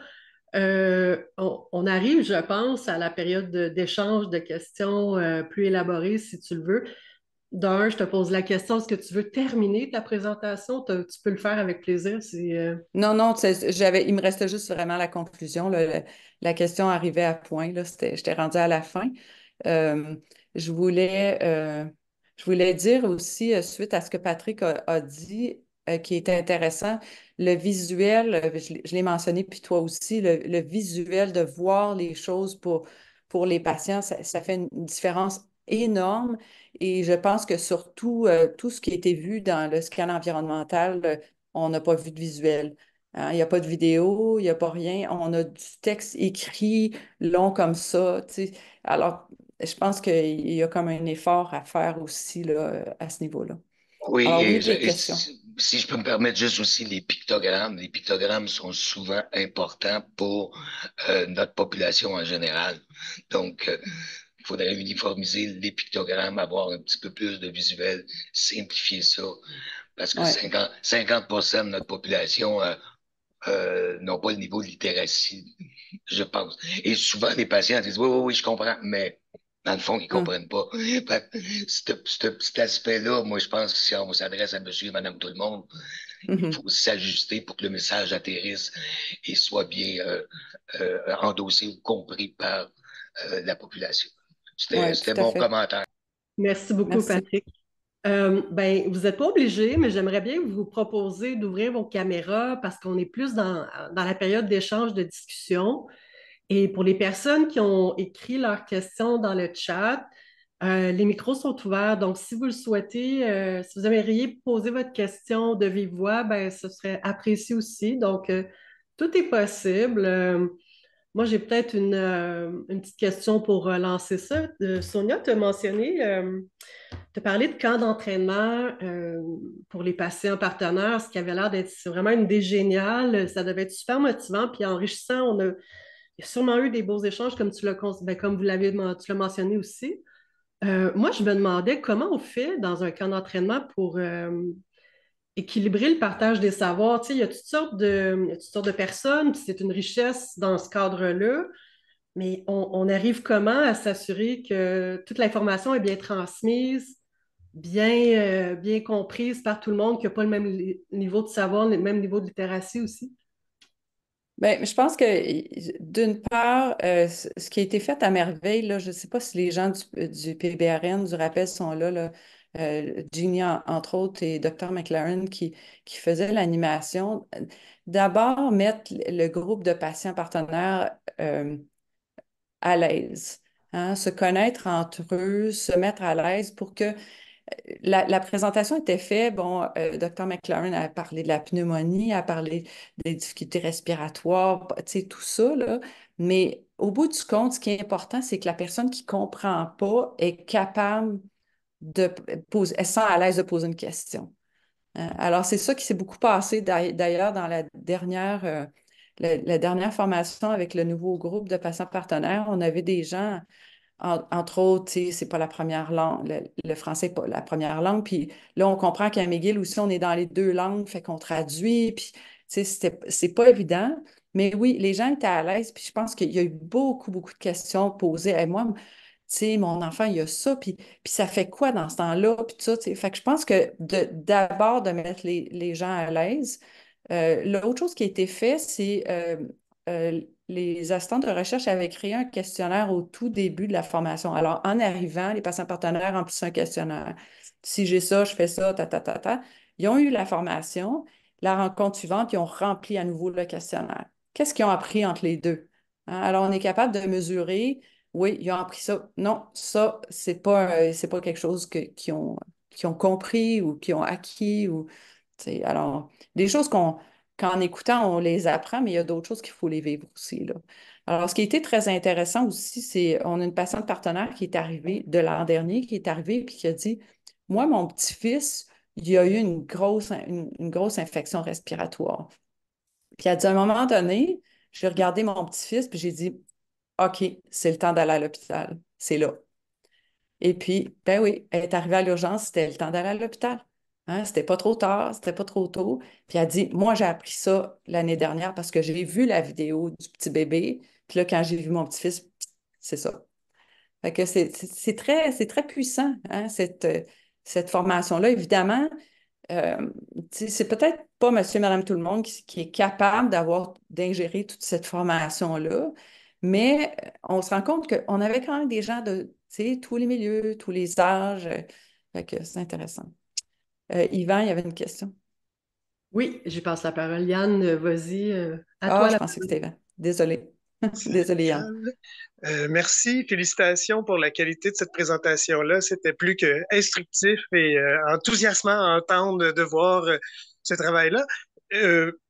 E: On arrive, je pense, à la période d'échange de questions plus élaborées, si tu le veux. D'un, je te pose la question, est-ce que tu veux terminer ta présentation? Tu peux le faire avec plaisir.
B: Non, non, il me restait juste vraiment la conclusion. Là. La question arrivait à point. Là, j'étais rendue à la fin. Euh, je voulais, euh, je voulais dire aussi, suite à ce que Patrick a dit, qui était intéressant, le visuel, je l'ai mentionné, puis toi aussi, le visuel de voir les choses pour les patients, ça fait une différence énorme. Et je pense que surtout, tout ce qui a été vu dans le scan environnemental, on n'a pas vu de visuel. Hein, il n'y a pas de vidéo, il n'y a pas rien. On a du texte écrit long comme ça. Tu sais. Alors, je pense qu'il y a comme un effort à faire aussi là, à ce niveau-là.
D: Oui,
B: Alors, oui,
D: et,
B: les
D: et
B: questions.
D: si je peux me permettre juste aussi les pictogrammes. Les pictogrammes sont souvent importants pour notre population en général. Donc, il faudrait uniformiser les pictogrammes, avoir un petit peu plus de visuels, simplifier ça, parce que
B: Ouais.
D: 50% de notre population n'ont pas le niveau de littératie, je pense. Et souvent, les patients disent, oui, oui, oui, je comprends, mais dans le fond, ils
B: Hum,
D: comprennent pas. Fait que cet aspect-là, moi, je pense que si on s'adresse à monsieur et madame tout le monde, il
B: mhm.
D: faut s'ajuster pour que le message atterrisse et soit bien endossé ou compris par la population.
B: Ouais,
D: C'était
B: tout à
D: mon
B: fait.
D: commentaire.
E: Merci beaucoup,
B: Merci.
E: Patrick. Ben, vous n'êtes pas obligé, mais j'aimerais bien vous proposer d'ouvrir vos caméras parce qu'on est plus dans la période d'échange, de discussion. Et pour les personnes qui ont écrit leurs questions dans le chat, les micros sont ouverts. Donc, si vous le souhaitez, si vous aimeriez poser votre question de vive voix, ben, ce serait apprécié aussi. Donc, tout est possible. Moi, j'ai peut-être une petite question pour lancer ça. Sonia, tu as mentionné, tu as parlé de camp d'entraînement pour les patients partenaires, ce qui avait l'air d'être c'est vraiment une idée géniale. Ça devait être super motivant puis enrichissant. Il y a sûrement eu des beaux échanges, comme comme tu l'as mentionné aussi. Moi, je me demandais comment on fait dans un camp d'entraînement pour équilibrer le partage des savoirs. Tu sais, il y a toutes sortes de personnes, puis c'est une richesse dans ce cadre-là, mais on arrive comment à s'assurer que toute l'information est bien transmise, bien comprise par tout le monde, qu'il n'y a pas le même niveau de savoir, le même niveau de littératie aussi?
B: Ben, je pense que, d'une part, ce qui a été fait à merveille, là, je ne sais pas si les gens du PBRN, du rappel sont là, Jeannie, entre autres, et Dr. McLaren qui faisaient l'animation. D'abord, mettre le groupe de patients partenaires à l'aise, hein, se connaître entre eux, se mettre à l'aise pour que la présentation était faite. Bon, Dr. McLaren a parlé de la pneumonie, a parlé des difficultés respiratoires, tu sais, tout ça, là. Mais au bout du compte, ce qui est important, c'est que la personne qui ne comprend pas est capable de poser, elle se sent à l'aise de poser une question. Alors, c'est ça qui s'est beaucoup passé d'ailleurs dans la dernière formation avec le nouveau groupe de patients partenaires. On avait des gens entre autres, tu sais, c'est pas la première langue, le français n'est pas la première langue. Puis là, on comprend qu'à McGill aussi, on est dans les deux langues, fait qu'on traduit. Puis, tu sais, c'est pas évident. Mais oui, les gens étaient à l'aise. Puis je pense qu'il y a eu beaucoup, beaucoup de questions posées. Et moi, tu sais, mon enfant, il y a ça. Puis ça fait quoi dans ce temps-là? Puis tout ça, tu sais. Fait que je pense que d'abord, de mettre les gens à l'aise. L'autre chose qui a été fait, c'est les assistants de recherche avaient créé un questionnaire au tout début de la formation. Alors, en arrivant, les patients partenaires remplissent un questionnaire. Si j'ai ça, je fais ça, ta, ta, ta, ta. Ils ont eu la formation. la rencontre suivante, ils ont rempli à nouveau le questionnaire. Qu'est-ce qu'ils ont appris entre les deux? Hein? Alors, on est capable de mesurer, oui, ils ont appris ça. Non, ça, c'est pas quelque chose qu'ils ont compris ou qu'ils ont acquis. Ou, alors, des choses qu'en écoutant, on les apprend, mais il y a d'autres choses qu'il faut les vivre aussi, là. Alors, ce qui a été très intéressant aussi, c'est on a une patiente partenaire qui est arrivée de l'an dernier, qui est arrivée et qui a dit, moi, mon petit-fils, il y a eu une grosse infection respiratoire. Puis elle dit, à un moment donné, j'ai regardé mon petit-fils, puis j'ai dit, OK, c'est le temps d'aller à l'hôpital. C'est là. Et puis, ben oui, elle est arrivée à l'urgence, c'était le temps d'aller à l'hôpital. Hein, c'était pas trop tard, c'était pas trop tôt. Puis elle dit, moi, j'ai appris ça l'année dernière parce que j'ai vu la vidéo du petit bébé. Puis là, quand j'ai vu mon petit-fils, c'est ça. Fait que c'est très puissant, hein, cette formation-là. Évidemment, euh, c'est peut-être pas monsieur, madame, tout le monde qui est capable d'ingérer toute cette formation-là, mais on se rend compte qu'on avait quand même des gens de, tous les milieux, tous les âges. Fait que c'est intéressant. Yvan, il y avait une question.
E: Oui, je passe la parole. Yann, vas-y, à
B: Ah,
E: toi
B: je
E: la
B: pensais que
E: parole.
B: c'était Yvan. Désolé.
F: C'est
B: Désolé, Yann.
F: génial. Merci, félicitations pour la qualité de cette présentation-là. C'était plus que instructif et enthousiasmant à entendre de voir ce travail-là.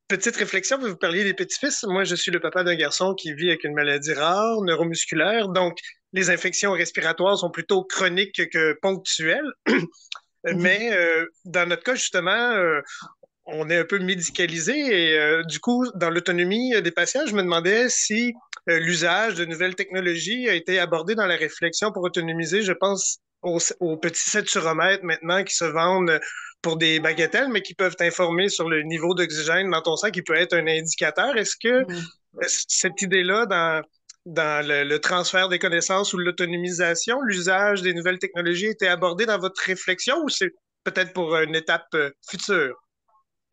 F: Petite réflexion, vous parliez des petits-fils. Moi, je suis le papa d'un garçon qui vit avec une maladie rare, neuromusculaire, donc les infections respiratoires sont plutôt chroniques que ponctuelles.
B: Mhm.
F: Mais dans notre cas, justement, on est un peu médicalisé et du coup, dans l'autonomie des patients, je me demandais si l'usage de nouvelles technologies a été abordé dans la réflexion pour autonomiser. Je pense aux petits saturomètres maintenant qui se vendent pour des bagatelles, mais qui peuvent t'informer sur le niveau d'oxygène dans ton sang, qui peut être un indicateur. Est-ce que
B: Mhm.
F: cette idée-là dans le transfert des connaissances ou l'autonomisation, l'usage des nouvelles technologies a été abordé dans votre réflexion ou c'est peut-être pour une étape future?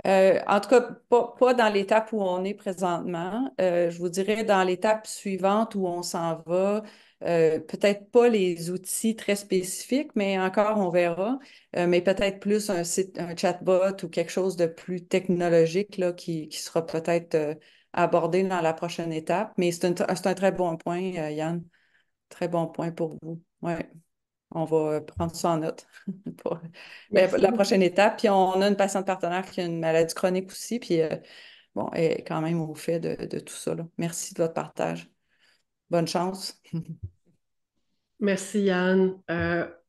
B: En tout cas, pas dans l'étape où on est présentement. Je vous dirais dans l'étape suivante où on s'en va. Peut-être pas les outils très spécifiques, mais encore, on verra. Mais peut-être plus un site, un chatbot ou quelque chose de plus technologique là, qui sera peut-être abordé dans la prochaine étape. Mais c'est un très bon point, Yann. Très bon point pour vous. Ouais. On va prendre ça en note pour
E: Merci
B: la
E: beaucoup.
B: prochaine étape. Puis on a une patiente partenaire qui a une maladie chronique aussi, puis bon, elle est quand même au fait de tout ça, là. Merci de votre partage. Bonne chance.
E: Merci Yann.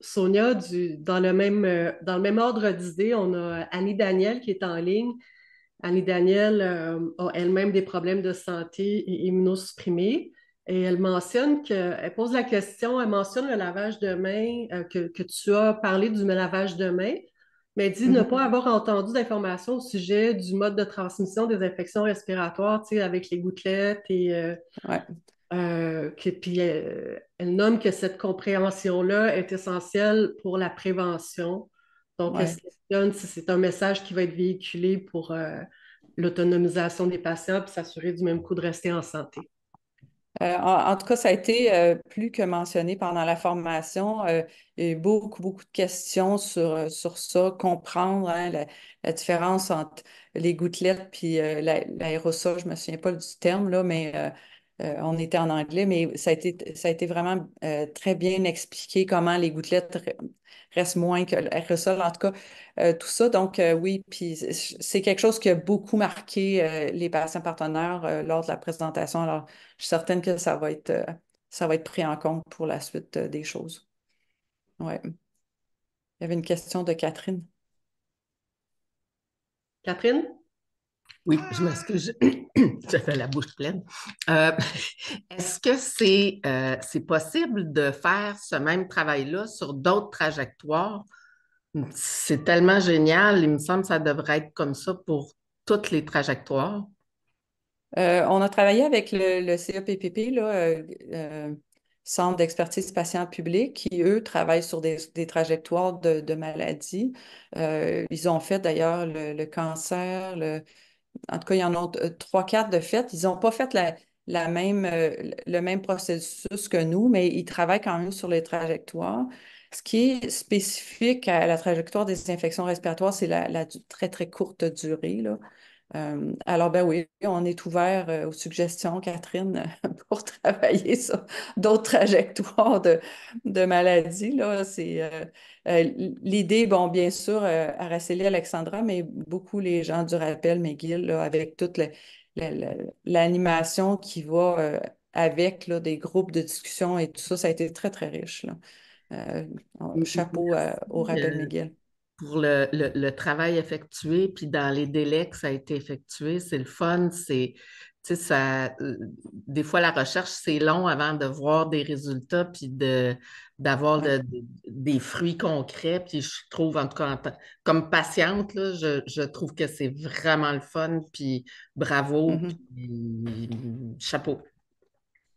E: Sonia, dans le même ordre d'idée, on a Annie Daniel qui est en ligne. Annie Daniel a elle-même des problèmes de santé et immunosupprimés. Et elle pose la question, elle mentionne le lavage de main, que tu as parlé du lavage de main, mais elle dit ne
B: Mhm.
E: pas avoir entendu d'informations au sujet du mode de transmission des infections respiratoires, tu sais, avec les gouttelettes
B: Ouais,
E: puis elle nomme que cette compréhension-là est essentielle pour la prévention. Donc, elle se
B: ouais.
E: questionne si c'est un message qui va être véhiculé pour l'autonomisation des patients puis s'assurer du même coup de rester en santé.
B: En tout cas, ça a été plus que mentionné pendant la formation. Il y a eu beaucoup de questions sur ça, comprendre hein, la différence entre les gouttelettes puis l'aérosol. Je ne me souviens pas du terme, là, mais on était en anglais, mais ça a été vraiment très bien expliqué comment les gouttelettes restent moins que l'aérosol. En tout cas, tout ça, donc oui, puis c'est quelque chose qui a beaucoup marqué les patients partenaires lors de la présentation. Alors, je suis certaine que ça va être pris en compte pour la suite des choses. Ouais. Il y avait une question de Catherine.
E: Catherine?
G: Oui, je m'excuse, j'avais la bouche pleine. Euh, est-ce que c'est possible de faire ce même travail-là sur d'autres trajectoires? C'est tellement génial, il me semble que ça devrait être comme ça pour toutes les trajectoires.
B: On a travaillé avec le CEPPP, là, Centre d'expertise patient public, qui, eux, travaillent sur des trajectoires de maladies. Ils ont fait d'ailleurs le cancer, en tout cas, il y en a trois, quatre de fait. Ils n'ont pas fait la même, le même processus que nous, mais ils travaillent quand même sur les trajectoires. Ce qui est spécifique à la trajectoire des infections respiratoires, c'est la très, très courte durée, là. Alors, ben oui, on est ouvert aux suggestions, Catherine, pour travailler sur d'autres trajectoires de maladies, là. L'idée, bon, bien sûr, Araceli, Alexandra, mais beaucoup les gens du rappel McGill, là, avec toute l'animation qui va avec là, des groupes de discussion et tout ça, ça a été très, très riche, là. Euh, Chapeau au
G: Merci,
B: rappel McGill.
G: pour le travail effectué, puis dans les délais que ça a été effectué. C'est le fun. Tu sais, des fois, la recherche, c'est long avant de voir des résultats, puis d'avoir
B: Ouais.
G: des fruits concrets. Puis je trouve, en tout cas, comme patiente, là, je trouve que c'est vraiment le fun, puis bravo,
B: Mhm.
G: puis chapeau.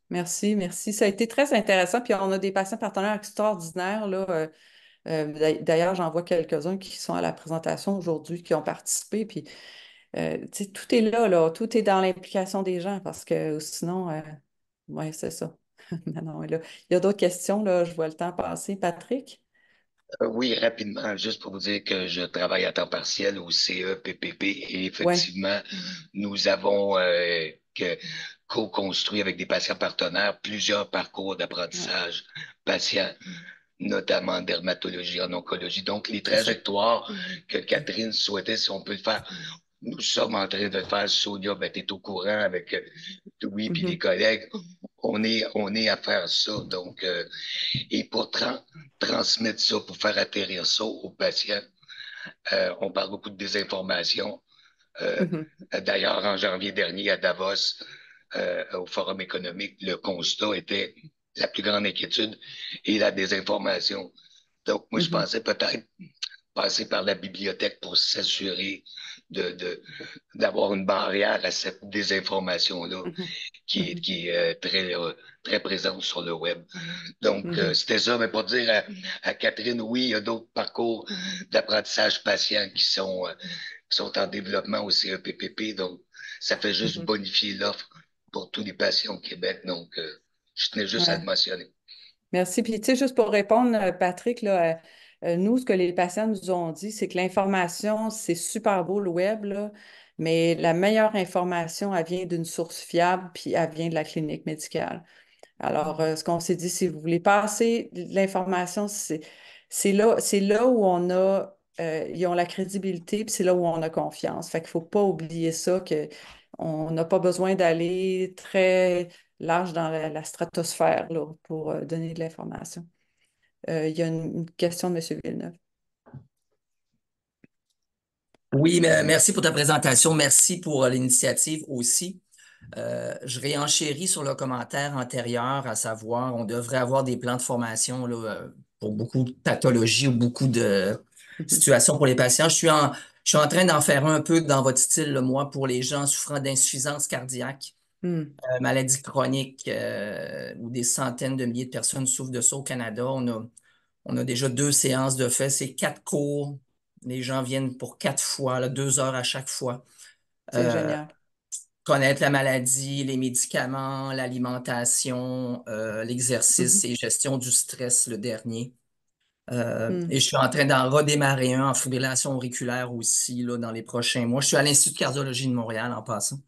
B: Merci, merci. Ça a été très intéressant. Puis on a des patients partenaires extraordinaires, là. D'ailleurs, j'en vois quelques-uns qui sont à la présentation aujourd'hui, qui ont participé. Puis, tu sais, tout est là, là. Tout est dans l'implication des gens parce que sinon, ouais, c'est ça. Manon est là. Il y a d'autres questions, là. Je vois le temps passer. Patrick?
D: Oui, rapidement, juste pour vous dire que je travaille à temps partiel au CEPPP et
B: Oui.
D: effectivement, nous avons co-construit avec des patients partenaires plusieurs parcours
B: Ouais,
D: d'apprentissage patients, notamment en dermatologie, en oncologie. Donc, les
B: c'est ça.
D: trajectoires que Catherine souhaitait, si on peut le faire, nous sommes en train de le faire. Sonia ben, est au courant avec Louis puis les
B: Mhm,
D: collègues. On est à faire ça. Donc, et pour transmettre ça, pour faire atterrir ça aux patients, on parle beaucoup de désinformation. Euh,
B: mhm,
D: D'ailleurs, en janvier dernier, à Davos, au Forum économique, le constat était la plus grande inquiétude et la désinformation. Donc, moi, je
B: mhm,
D: pensais peut-être passer par la bibliothèque pour s'assurer d'avoir une barrière à cette désinformation-là
B: mhm,
D: qui est très présente sur le web. Donc,
B: mhm,
D: c'était ça, mais pour dire à Catherine, oui, il y a d'autres parcours d'apprentissage patient qui sont en développement au CEPPP. Donc, ça fait juste
B: mhm.
D: bonifier l'offre pour tous les patients au Québec. Donc, je tenais juste à le
B: Ouais.
D: mentionner.
B: Merci. Puis, tu sais, juste pour répondre, Patrick, là, nous, ce que les patients nous ont dit, c'est que l'information, c'est super beau, le web, là, mais la meilleure information, elle vient d'une source fiable, puis elle vient de la clinique médicale. Alors, ce qu'on s'est dit, si vous voulez passer de l'information, c'est là où ils ont la crédibilité, puis c'est là où on a confiance. Fait qu'il ne faut pas oublier ça, que on n'a pas besoin d'aller très large dans la stratosphère là, pour donner de l'information. Il y a une question de M. Villeneuve.
H: Oui, mais merci pour ta présentation. Merci pour l'initiative aussi. Je réenchéris sur le commentaire antérieur, à savoir, on devrait avoir des plans de formation là, pour beaucoup de pathologies ou beaucoup de
B: Mhm.
H: situations pour les patients. Je suis en train d'en faire un peu dans votre style, là, moi, pour les gens souffrant d'insuffisance cardiaque,
B: Hmm.
H: maladie chronique, où des centaines de milliers de personnes souffrent de ça au Canada. On a déjà 2 séances de fait, c'est 4 cours. Les gens viennent pour 4 fois, là, 2 heures à chaque fois.
B: C'est
H: Euh,
B: génial.
H: Connaître la maladie, les médicaments, l'alimentation, l'exercice
B: Mhm.
H: et gestion du stress, le dernier.
B: Hmm.
H: Et je suis en train d'en redémarrer un en fibrillation auriculaire aussi là, dans les prochains mois. Je suis à l'Institut de cardiologie de Montréal en passant.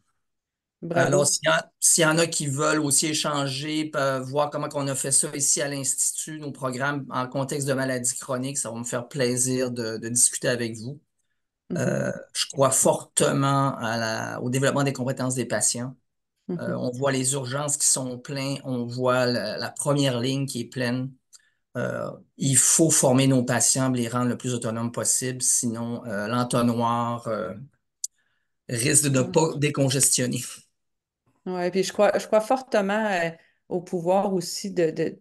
H: Alors,
B: Bravo.
H: s'il y en a qui veulent aussi échanger, peuvent voir comment on a fait ça ici à l'Institut, nos programmes en contexte de maladie chronique, ça va me faire plaisir de discuter avec vous.
B: Mhm.
H: Je crois fortement au développement des compétences des patients.
B: Mhm.
H: On voit les urgences qui sont pleines, on voit la première ligne qui est pleine. Il faut former nos patients, les rendre le plus autonomes possible, sinon l'entonnoir risque de ne
B: Ouais.
H: pas décongestionner.
B: Ouais, puis je crois fortement au pouvoir aussi de-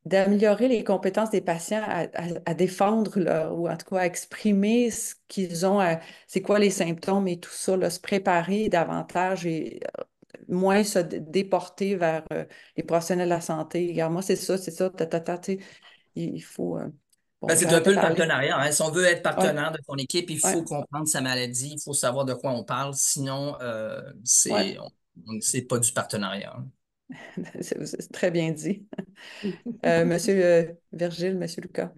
B: d'améliorer les compétences des patients à défendre ou en tout cas à exprimer ce qu'ils ont, c'est quoi les symptômes et tout ça, là, se préparer davantage et moins se déporter vers les professionnels de la santé. Regarde, moi, c'est ça, tu sais, il faut.
H: Ben,
B: Bon,
H: c'est un
B: j'arrête de
H: peu le
B: parler.
H: partenariat, hein. Si on veut être
B: Ouais,
H: partenaire de son équipe, il
B: ouais,
H: faut comprendre sa maladie, il faut savoir de quoi on parle. Sinon,
B: ouais.
H: c'est pas du partenariat, hein.
B: C'est très bien dit. Monsieur Virgile, Monsieur Lucas.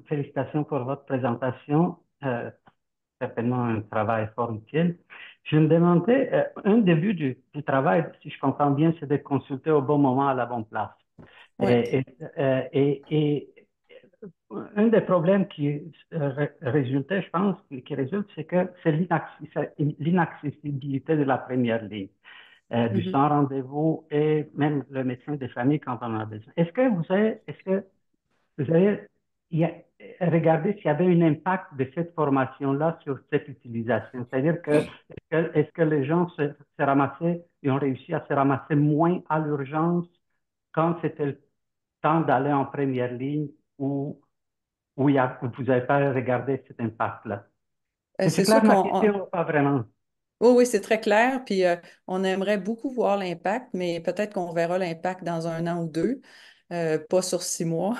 I: Félicitations pour votre présentation. Certainement un travail fort utile. Je me demandais, un début du travail, si je comprends bien, c'est de consulter au bon moment à la bonne place.
B: Oui.
I: Et un des problèmes qui résultait, je pense, qui résulte, c'est que c'est l'inaccessibilité de la première ligne, du
B: Mhm.
I: sans rendez-vous et même le médecin de famille quand on a besoin. Est-ce que vous avez regardé s'il y avait un impact de cette formation-là sur cette utilisation? C'est-à-dire que est-ce que les gens se ramassaient et ont réussi à se ramasser moins à l'urgence quand c'était le temps d'aller en première ligne ou vous n'avez pas regardé cet impact-là? C'est
B: C'est sûr
I: clair ma
B: qu'on
I: question ou pas vraiment?
B: Oui, oui, c'est très clair. Puis on aimerait beaucoup voir l'impact, mais peut-être qu'on verra l'impact dans 1 an ou 2, pas sur 6 mois.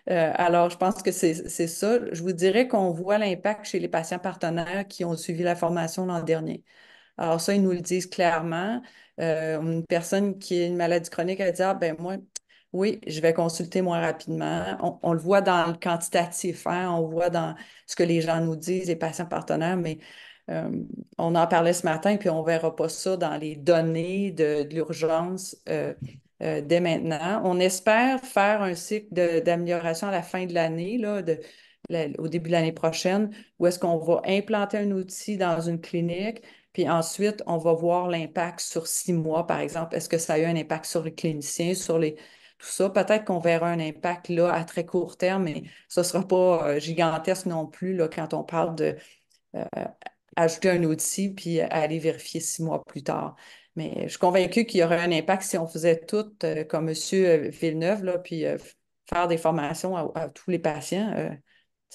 B: Alors, je pense que c'est ça. Je vous dirais qu'on voit l'impact chez les patients partenaires qui ont suivi la formation l'an dernier. Alors, ça, ils nous le disent clairement. Une personne qui a une maladie chronique, elle dit, ah, ben moi, oui, je vais consulter moins rapidement. On le voit dans le quantitatif, hein, on voit dans ce que les gens nous disent, les patients partenaires, mais euh, on en parlait ce matin, puis on ne verra pas ça dans les données de l'urgence dès maintenant. On espère faire un cycle d'amélioration à la fin de l'année, là, au début de l'année prochaine, où est-ce qu'on va implanter un outil dans une clinique, puis ensuite, on va voir l'impact sur 6 mois, par exemple. Est-ce que ça a eu un impact sur les cliniciens, tout ça? Peut-être qu'on verra un impact là à très court terme, mais ce ne sera pas gigantesque non plus là, quand on parle de euh, ajouter un outil puis aller vérifier 6 mois plus tard. Mais je suis convaincue qu'il y aurait un impact si on faisait tout comme M. Villeneuve, là, puis faire des formations à tous les patients.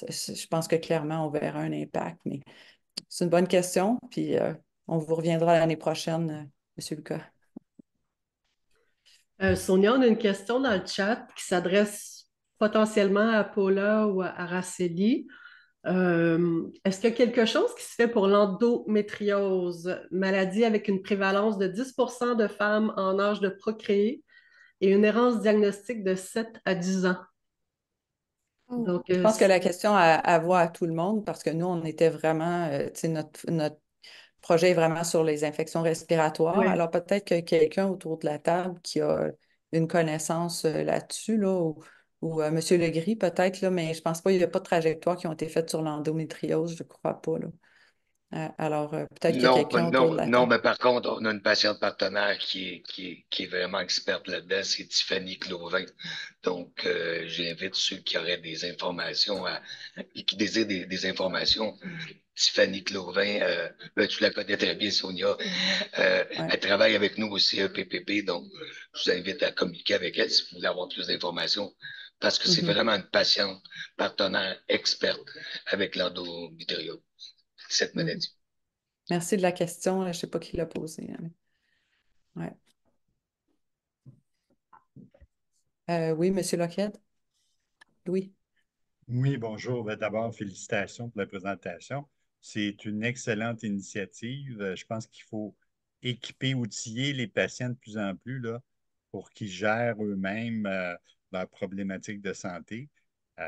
B: Je pense que clairement, on verra un impact. Mais c'est une bonne question, puis on vous reviendra l'année prochaine, M. Lucas.
E: Sonia, on a une question dans le chat qui s'adresse potentiellement à Paula ou à Araceli. Est-ce qu'il y a quelque chose qui se fait pour l'endométriose, maladie avec une prévalence de 10% de femmes en âge de procréer et une errance diagnostique de 7 à 10 ans? Donc,
B: Je pense que la question a voix à tout le monde parce que nous, on était vraiment, tu sais, notre projet est vraiment sur les infections respiratoires.
E: oui.
B: Alors peut-être que quelqu'un autour de la table qui a une connaissance là-dessus, là, ou M. Legris peut-être, là, mais je pense pas, il n'y a pas de trajectoire qui ont été faites sur l'endométriose, je crois pas, là. Alors peut-être qu'il y a
D: Non,
B: quelqu'un autour de
D: non,
B: la
D: non,
B: table.
D: mais par contre, on a une patiente partenaire qui est vraiment experte là-dedans, c'est Tiffany Clovin. Donc, j'invite ceux qui auraient des informations et qui désirent des informations. Tiffany Clovin, ben, tu la connais très bien, Sonia.
B: Ouais.
D: Elle travaille avec nous aussi, à PPP, donc je vous invite à communiquer avec elle si vous voulez avoir plus d'informations, parce que c'est
B: Mhm.
D: vraiment une patiente partenaire experte avec l'endométriose, cette
B: Mhm.
D: maladie.
B: Merci de la question. Je ne sais pas qui l'a posée, hein, mais- ouais. Oui, M. Lockhead? Louis?
J: Oui, bonjour. D'abord, félicitations pour la présentation. C'est une excellente initiative. Je pense qu'il faut équiper, outiller les patients de plus en plus là, pour qu'ils gèrent eux-mêmes leurs problématiques de santé. Tu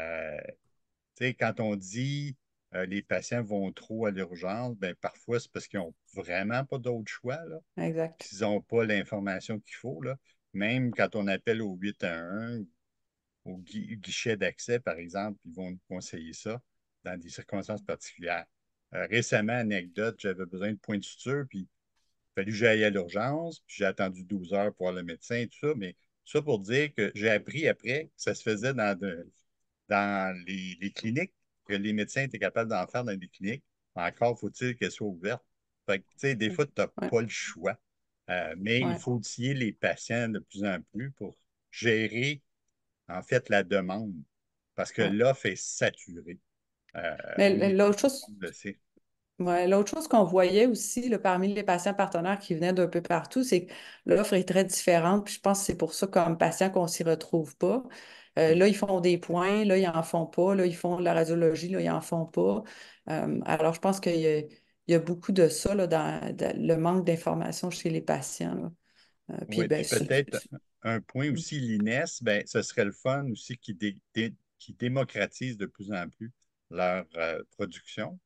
J: sais, quand on dit les patients vont trop à l'urgence, ben, parfois c'est parce qu'ils n'ont vraiment pas d'autre choix, là,
B: Exact.
J: qu'ils n'ont pas l'information qu'il faut, là. Même quand on appelle au 811 au guichet d'accès, par exemple, ils vont nous conseiller ça dans des circonstances particulières. Récemment, anecdote, j'avais besoin de points de suture, puis il a fallu que j'aille à l'urgence, puis j'ai attendu 12 heures pour voir le médecin et tout ça, mais ça pour dire que j'ai appris après que ça se faisait dans les cliniques, que les médecins étaient capables d'en faire dans les cliniques. Encore faut-il qu'elles soient ouvertes. Fait que, tu sais, des fois, tu n'as
B: Ouais.
J: pas le choix. Mais il
B: Ouais.
J: faut outiller les patients de plus en plus pour gérer en fait, la demande, parce que
B: Ouais.
J: l'offre est saturée.
B: Mais
J: Tout
B: l'autre
J: le
B: chose,
J: monde le sait.
B: ouais, l'autre chose qu'on voyait aussi là, parmi les patients partenaires qui venaient d'un peu partout, c'est que l'offre est très différente. Puis je pense que c'est pour ça, comme patient, qu'on ne s'y retrouve pas. Là, ils font des points, là, ils n'en font pas. Là, ils font de la radiologie, là, ils n'en font pas. Alors, je pense qu'il y a beaucoup de ça là, dans le manque d'information chez les patients, là. Puis,
J: Oui,
B: ben,
J: puis peut-être un point aussi, l'INES, ben, ce serait le fun aussi qui démocratise de plus en plus leur production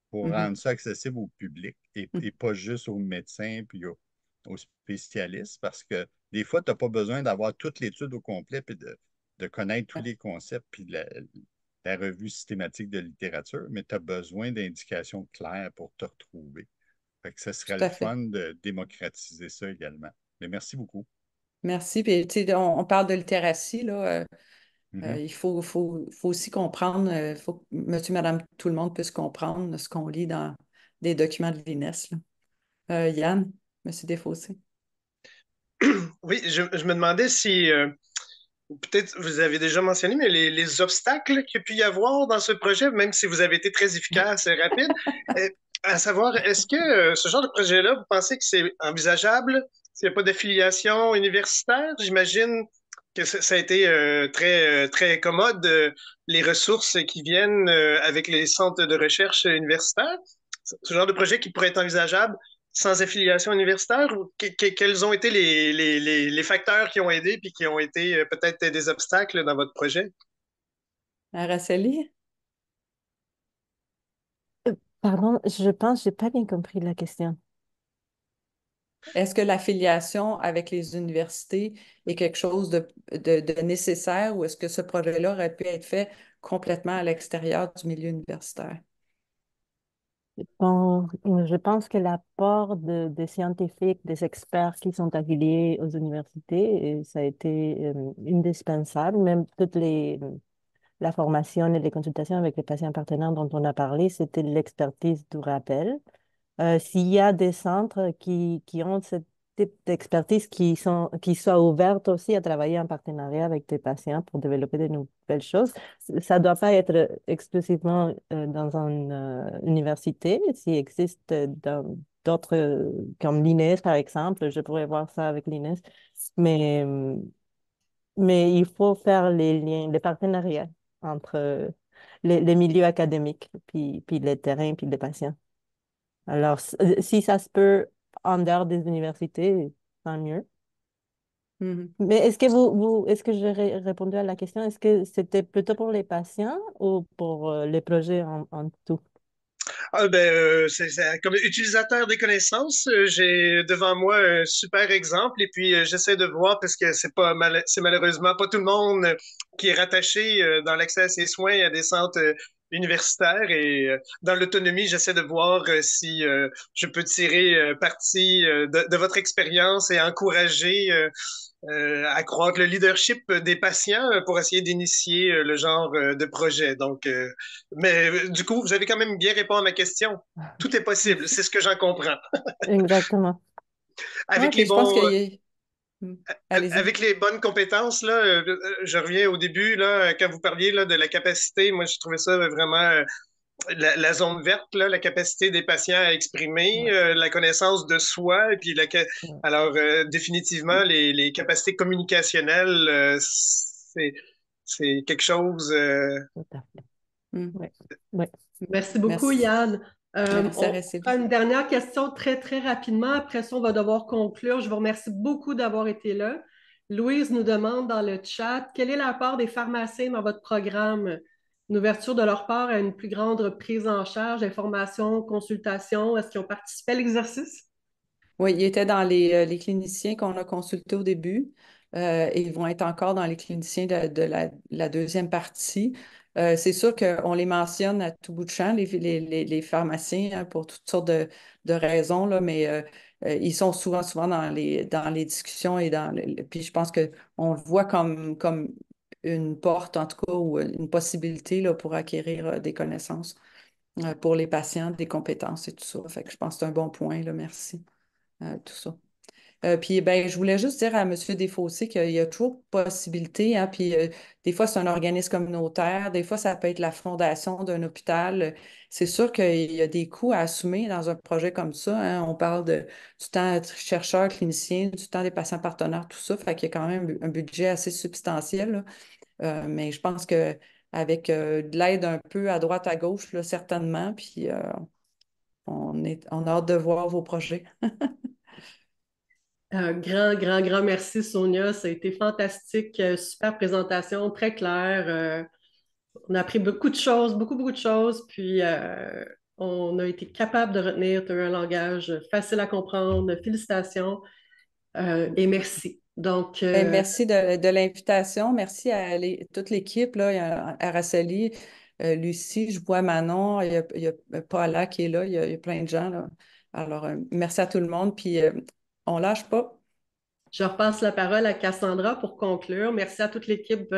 J: pour
B: mhm.
J: rendre ça accessible au public et pas juste aux médecins puis aux spécialistes, parce que des fois, tu n'as pas besoin d'avoir toute l'étude au complet puis de connaître tous les concepts puis la revue systématique de littérature, mais tu as besoin d'indications claires pour te retrouver. Fait que ce serait
B: Tout
J: le
B: à fait.
J: fun de démocratiser ça également. Mais merci beaucoup.
B: Merci. Puis, tu sais, on parle de littératie, là.
J: Mhm.
B: Il faut aussi comprendre, faut que monsieur, madame, tout le monde puisse comprendre ce qu'on lit dans des documents de l'INES, là. Yann, monsieur Desfossés.
F: Oui, je me demandais si, peut-être vous avez déjà mentionné, mais les obstacles qu'il y a pu y avoir dans ce projet, même si vous avez été très efficace et rapide, euh, à savoir, est-ce que ce genre de projet-là, vous pensez que c'est envisageable s'il n'y a pas d'affiliation universitaire? J'imagine que ça a été très commode, les ressources qui viennent avec les centres de recherche universitaires. Ce genre de projet qui pourrait être envisageable sans affiliation universitaire ou quels ont été les facteurs qui ont aidé puis qui ont été peut-être des obstacles dans votre projet?
B: Araceli,
C: Pardon, je pense, j'ai pas bien compris la question.
B: est-ce que l'affiliation avec les universités est quelque chose de nécessaire ou est-ce que ce projet-là aurait pu être fait complètement à l'extérieur du milieu universitaire?
C: Bon, je pense que l'apport des scientifiques, des experts qui sont affiliés aux universités, ça a été indispensable. Même la formation et les consultations avec les patients partenaires dont on a parlé, c'était l'expertise du rappel. S'il y a des centres qui ont ce type d'expertise qui soient ouvertes aussi à travailler en partenariat avec des patients pour développer de nouvelles choses, ça ne doit pas être exclusivement dans une université. S'il existe dans d'autres, comme l'INES par exemple, je pourrais voir ça avec l'INES, mais, euh, mais il faut faire les liens, les partenariats entre les milieux académiques, puis les terrains, puis les patients. Alors, si ça se peut en dehors des universités, tant mieux.
B: Mhm.
C: Mais est-ce que j'ai répondu à la question? Est-ce que c'était plutôt pour les patients ou pour les projets en tout?
F: Ah, ben, comme utilisateur des connaissances, j'ai devant moi un super exemple et puis j'essaie de voir parce que c'est malheureusement pas tout le monde qui est rattaché dans l'accès à ces soins à des centres universitaires et dans l'autonomie, j'essaie de voir si je peux tirer parti de votre expérience et encourager accroître le leadership des patients pour essayer d'initier le genre de projet. Donc, du coup, vous avez quand même bien répondu à ma question. Tout est possible, c'est ce que j'en comprends.
C: Exactement.
B: Oui,
F: Avec les
B: puis je pense
F: bons,
B: qu'il y a... Allez-y.
F: avec les bonnes compétences, là, je reviens au début, là, quand vous parliez là, de la capacité, moi, je trouvais ça vraiment la zone verte, là, la capacité des patients à exprimer,
C: Ouais,
F: la connaissance de soi, et puis
C: ouais,
F: alors définitivement les capacités communicationnelles, c'est quelque chose.
C: tout à fait.
B: Mhm.
C: Ouais, ouais.
E: Merci beaucoup,
B: Merci.
E: Yann.
B: Merci,
E: On prend
B: Araceli.
E: une dernière question très, très rapidement. Après ça, on va devoir conclure. Je vous remercie beaucoup d'avoir été là. Louise nous demande dans le chat, quel est l'apport des pharmaciens dans votre programme? Une ouverture de leur part à une plus grande prise en charge, information, consultation. Est-ce qu'ils ont participé à l'exercice?
B: Oui, ils étaient dans les cliniciens qu'on a consultés au début et ils vont être encore dans les cliniciens de la deuxième partie. C'est sûr qu'on les mentionne à tout bout de champ, les pharmaciens, hein, pour toutes sortes de raisons, là, mais ils sont souvent dans les discussions et puis je pense qu'on le voit comme une porte, en tout cas, ou une possibilité là, pour acquérir des connaissances pour les patients, des compétences et tout ça. Fait que je pense que c'est un bon point, là, merci. Tout ça. Puis, ben, je voulais juste dire à M. Desfossés qu'il y a toujours possibilité, hein, puis des fois, c'est un organisme communautaire, des fois, ça peut être la fondation d'un hôpital. C'est sûr qu'il y a des coûts à assumer dans un projet comme ça, hein. On parle du temps de chercheur, clinicien, du temps des patients partenaires, tout ça. Fait qu'il y a quand même un budget assez substantiel, là. Mais je pense que avec de l'aide un peu à droite, à gauche, là, certainement, puis on a hâte de voir vos projets.
E: Un grand merci, Sonia. Ça a été fantastique. Super présentation, très claire. On a appris beaucoup de choses, beaucoup de choses. Puis, on a été capable de retenir. Tu as eu un langage facile à comprendre. Félicitations et merci. Donc,
B: Ben, merci de l'invitation. Merci à toute l'équipe, là. Il y a Araceli, Lucie, je vois Manon, il y a Paula qui est là, il y a plein de gens, là. Alors, merci à tout le monde, puis on lâche pas.
E: je repasse la parole à Cassandra pour conclure. Merci à toute l'équipe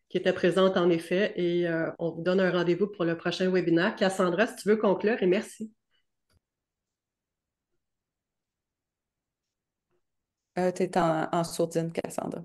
E: qui était présente, en effet, et on vous donne un rendez-vous pour le prochain webinaire. Cassandra, si tu veux conclure, et merci.
B: Tu es en sourdine, Cassandra.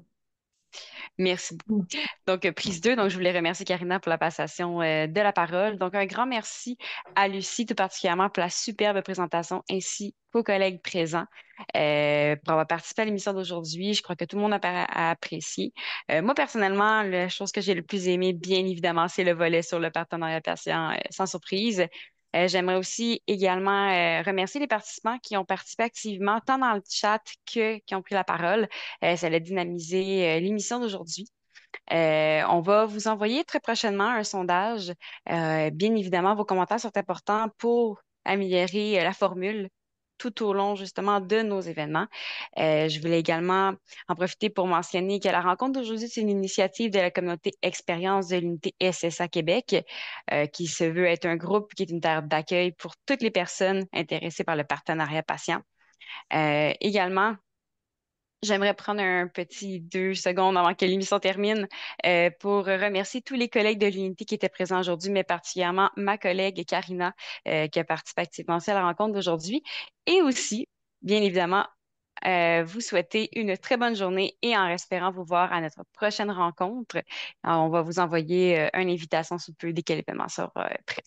A: Merci beaucoup. Donc, prise 2. Donc, je voulais remercier Karina pour la passation de la parole. Donc, un grand merci à Lucie, tout particulièrement pour la superbe présentation, ainsi qu'aux collègues présents pour avoir participé à l'émission d'aujourd'hui. Je crois que tout le monde a apprécié. Moi, personnellement, la chose que j'ai le plus aimé, bien évidemment, c'est le volet sur le partenariat patient, sans surprise. J'aimerais aussi également remercier les participants qui ont participé activement, tant dans le chat que qui ont pris la parole. Ça a dynamisé l'émission d'aujourd'hui. On va vous envoyer très prochainement un sondage. Bien évidemment, vos commentaires sont importants pour améliorer la formule tout au long justement de nos événements. Je voulais également en profiter pour mentionner que la rencontre d'aujourd'hui, c'est une initiative de la communauté Expérience de l'unité SSA Québec, qui se veut être un groupe qui est une terre d'accueil pour toutes les personnes intéressées par le partenariat patient. Également, j'aimerais prendre un petit 2 secondes avant que l'émission termine pour remercier tous les collègues de l'unité qui étaient présents aujourd'hui, mais particulièrement ma collègue Karina qui a participé activement aussi à la rencontre d'aujourd'hui. Et aussi, bien évidemment, vous souhaiter une très bonne journée et en espérant vous voir à notre prochaine rencontre. Alors, on va vous envoyer une invitation sous peu dès que l'événement sera prêt.